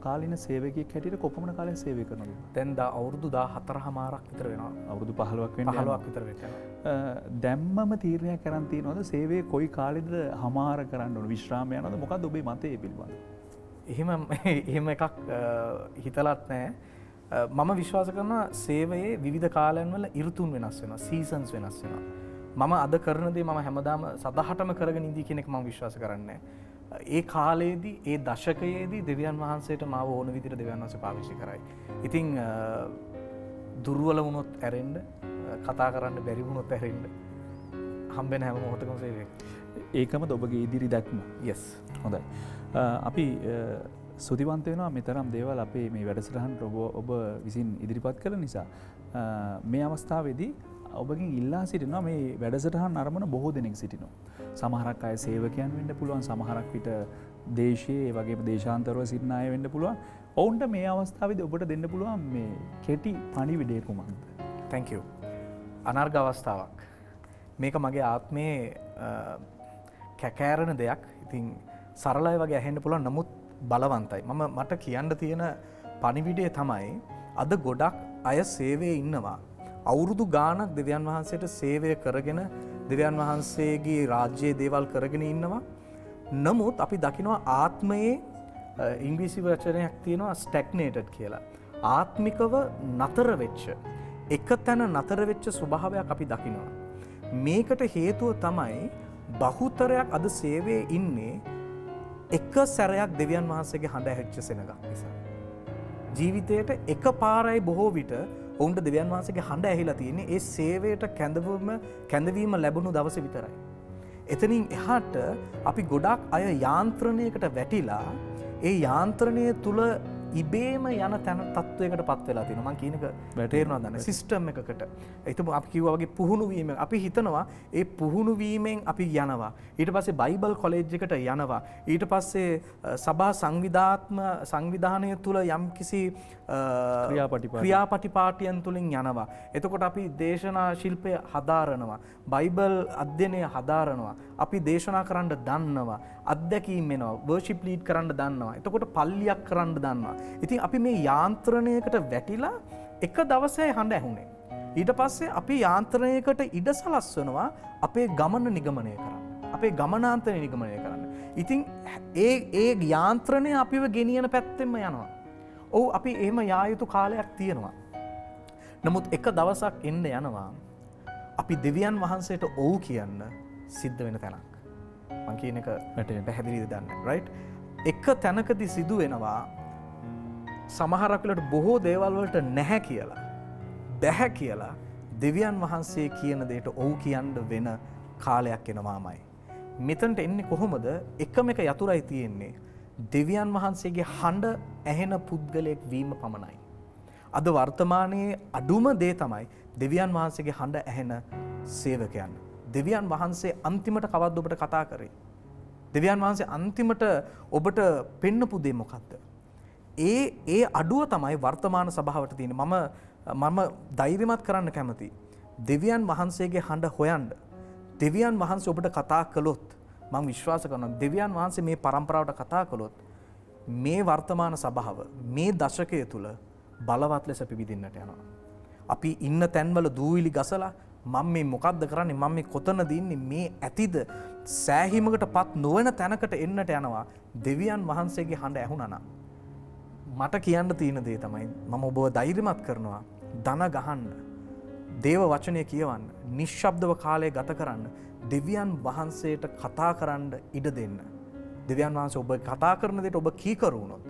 කාලීන සේවකයෙක් හැටියට කොපමණ කාලයක් සේවය කරනවද? දැන් අවුරුදු 14මාරක් විතර වෙනවා. අවුරුදු 15ක් වෙන්න 15ක් විතර වෙනවා. දැම්මම තීරණයක් කරන් තියනවද සේවය කොයි කාලෙද හමාර කරන්න ඕන විශ්‍රාම යනවද? මොකක්ද ඔබේ මතය ඒ පිළිබඳව? එහෙම එකක් හිතලත් නැහැ. මම විශ්වාස කරනවා සේවයේ විවිධ කාලයන් වල ඍතුන් වෙනස් වෙනවා, සීසන්ස් වෙනස් වෙනවා. මම අද කරන දේ මම හැමදාම සදහටම කරගෙන ඉඳී කියන එක මම විශ්වාස කරන්නේ නැහැ. ඒ කාලයේදී ඒ දශකයේදී දෙවියන් වහන්සේට මාව ඕන විදිහට දෙවියන් වහන්සේ පාවිච්චි කරයි. ඉතින් දුර්වල වුණොත් ඇරෙන්න, කතා කරන්න බැරි වුණොත් ඇරෙන්න හම්බෙන හැම මොහොතකම සේවය. ඒකමද ඔබගේ ඉදිරි දැක්ම? yes. හොඳයි. අපි සුතිවන්ත වෙනවා මෙතරම් දේවල් අපේ මේ වැඩසටහනට ඔබ විසින් ඉදිරිපත් කළ නිසා. මේ අවස්ථාවේදී ඔබගෙන් ඉල්ලා සිටිනවා මේ වැඩසටහන් අරමුණ බොහෝ දෙනෙක් සිටිනවා. සමහරක් අය සේවකයන් වෙන්න පුළුවන්, සමහරක් විට දේශයේ ඒ වගේම දේශාන්තරව සිටින අය වෙන්න පුළුවන්. ඔවුන්ට මේ අවස්ථාවේදී ඔබට දෙන්න පුළුවන් මේ කෙටි පණිවිඩය කුමක්ද? thank you. අනර්ග අවස්ථාවක්. මේක මගේ ආත්මයේ කැකෑරෙන දෙයක්. ඉතින් සරලයි වගේ ඇහෙන්න පුළුවන් නමුත් බලවන්තයි. මට කියන්න තියෙන පණිවිඩය තමයි අද ගොඩක් අය සේවයේ ඉන්නවා. අවුරුදු ගානක් දෙවියන් වහන්සේට සේවය කරගෙන දෙවියන් වහන්සේගේ රාජ්‍යයේ දේවල් කරගෙන ඉන්නවා. නමුත් අපි දකිනවා ආත්මයේ ඉංග්‍රීසි වචනයක් තියෙනවා ස්ටැග්නේටඩ් කියලා. ආත්මිකව නතර වෙච්ච, එක තැන නතර වෙච්ච ස්වභාවයක් අපි දකිනවා. මේකට හේතුව තමයි බහුතරයක් අද සේවයේ ඉන්නේ එක සැරයක් දෙවියන් වහන්සේගේ හඬ ඇහිච්ච සෙනගක් නිසා. ජීවිතයට එක පාරයි බොහෝ විට ඔවුන්ට දෙවියන් වහන්සේගේ හඬ ඇහිලා තියෙන්නේ ඒ සේවයට කැඳවීම ලැබුණු දවසේ විතරයි. එතනින් එහාට අපි ගොඩක් අය යාන්ත්‍රණයකට වැටිලා ඒ යාන්ත්‍රණය තුල ඉබේම යන තත්වයකට පත් වෙලා තියෙනවා. මම කියන එක තේරෙනවද නැහැ? සිස්ටම් එකකට. ඒතම අපි කිව්වා වගේ පුහුණු වීම. අපි හිතනවා ඒ පුහුණු වීමෙන් අපි යනවා. ඊට පස්සේ බයිබල් කොලෙජ් එකට යනවා. ඊට පස්සේ සභා සංවිධානය තුල යම්කිසි ක්‍රියාපටිපාටියන් තුලින් යනවා. එතකොට අපි දේශනා ශිල්පය හදාරනවා. බයිබල් අධ්‍යයනය හදාරනවා. අපි දේශනා කරන්න දන්නවා. අත්දැකීම් එනවා. වර්ෂිප් ලීඩ් කරන්න දන්නවා. එතකොට පල්ලියක් කරන්න දන්නවා. ඉතින් අපි මේ යාන්ත්‍රණයකට වැටිලා එක දවසේ හඬ ඇහුනේ. ඊට පස්සේ අපි යාන්ත්‍රණයකට ඉඩ සලස්වනවා අපේ ගමන නිගමනය කරන්න. අපේ ගමනාන්තරය නිගමනය කරන්න. ඉතින් ඒ යාන්ත්‍රණය අපිව ගෙනියන පැත්තෙන්ම යනවා. ඔව් අපි එහෙම යා යුතු කාලයක් තියෙනවා. නමුත් එක දවසක් එන්න යනවා අපි දෙවියන් වහන්සේට ඔව් කියන්න සිද්ධ වෙන තැනක්. මම කියන එක පැහැදිලිද දන්නේ රයිට්? එක තැනකදී සිදු වෙනවා සමහරක් වෙලට බොහෝ දේවල් වලට නැහැ කියලා, බැහැ කියලා දෙවියන් වහන්සේ කියන දෙයට ඔව් කියන්න වෙන කාලයක් එනවාමයි. මෙතනට එන්නේ කොහොමද? එකම එක යතුරයි තියෙන්නේ. දෙවියන් වහන්සේගේ හඬ ඇහෙන පුද්ගලයෙක් වීම පමණයි. අද වර්තමානයේ අඩුම දේ තමයි දෙවියන් වහන්සේගේ හඬ ඇහෙන සේවකයන්. දෙවියන් වහන්සේ අන්තිමට කවද්ද ඔබට කතා කරේ? දෙවියන් වහන්සේ අන්තිමට ඔබට පෙන්නපු දේ මොකක්ද? ඒ අඩුව තමයි වර්තමාන සභාවට තියෙන. මම ධෛර්යමත් කරන්න කැමතියි. දෙවියන් වහන්සේගේ හඬ හොයන්න. දෙවියන් වහන්සේ ඔබට කතා කළොත් මම විශ්වාස කරනවා දෙවියන් වහන්සේ මේ පරම්පරාවට කතා කළොත් මේ වර්තමාන සභාව මේ දශකය තුල බලවත් ලෙස පිබිදින්නට යනවා. අපි ඉන්න තැන්වල දූවිලි ගසලා මම මේ මොකද්ද කරන්නේ? මම මේ කොතනද ඉන්නේ? මේ ඇතිද? සෑහීමකටපත් නොවන තැනකට එන්නට යනවා. දෙවියන් වහන්සේගේ හඬ ඇහුණා නම් මට කියන්න තියෙන දේ තමයි මම ඔබව ධෛර්යමත් කරනවා. දන ගහන්න. දේව වචනය කියවන්න, නිශ්ශබ්දව කාලය ගත කරන්න, දෙවියන් වහන්සේට කතා කරන්න ඉඩ දෙන්න. දෙවියන් වහන්සේ ඔබ කතා කරන දේට ඔබ කීකරු වුණොත්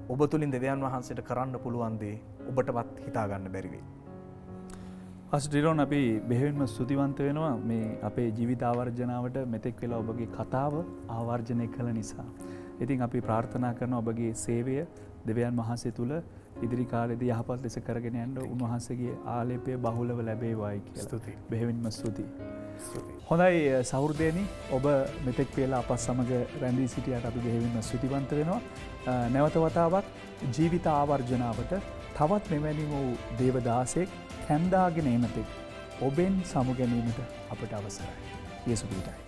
ඔබ තුලින් දෙවියන් වහන්සේට කරන්න පුළුවන් දේ ඔබටවත් හිතා ගන්න බැරි වෙයි. අස්ටිරෝන් අපි බෙහෙවින්ම ස්තුතිවන්ත වෙනවා මේ අපේ ජීවිත ආවර්ජනාවට මෙතෙක් වෙලා ඔබගේ කතාව ආවර්ජනය කළ නිසා. ඉතින් අපි ප්‍රාර්ථනා කරන ඔබගේ සේවය දෙවියන් වහන්සේ තුල ඉදිරි කාලෙදී යහපත් ලෙස කරගෙන යන්න උන්වහන්සේගේ ආලේපය බහුලව ලැබේවායි කියලා. ස්තුතියි. බෙහෙවින්ම ස්තුතියි. ස්තුතියි. හොඳයි සහෘදයනි, ඔබ මෙතෙක් වෙලා අපත් සමග රැඳී සිටියට අපි බෙහෙවින්ම ස්තුතිවන්ත වෙනවා. නැවත වතාවක් ජීවිත ආවර්ජනාවට තවත් මෙවැනි වූ දේවදාසෙක් කැන්දාගෙන එනතෙක් ඔබෙන් සමුගැනීමට අපට අවසරයි. යේසු පිටයි.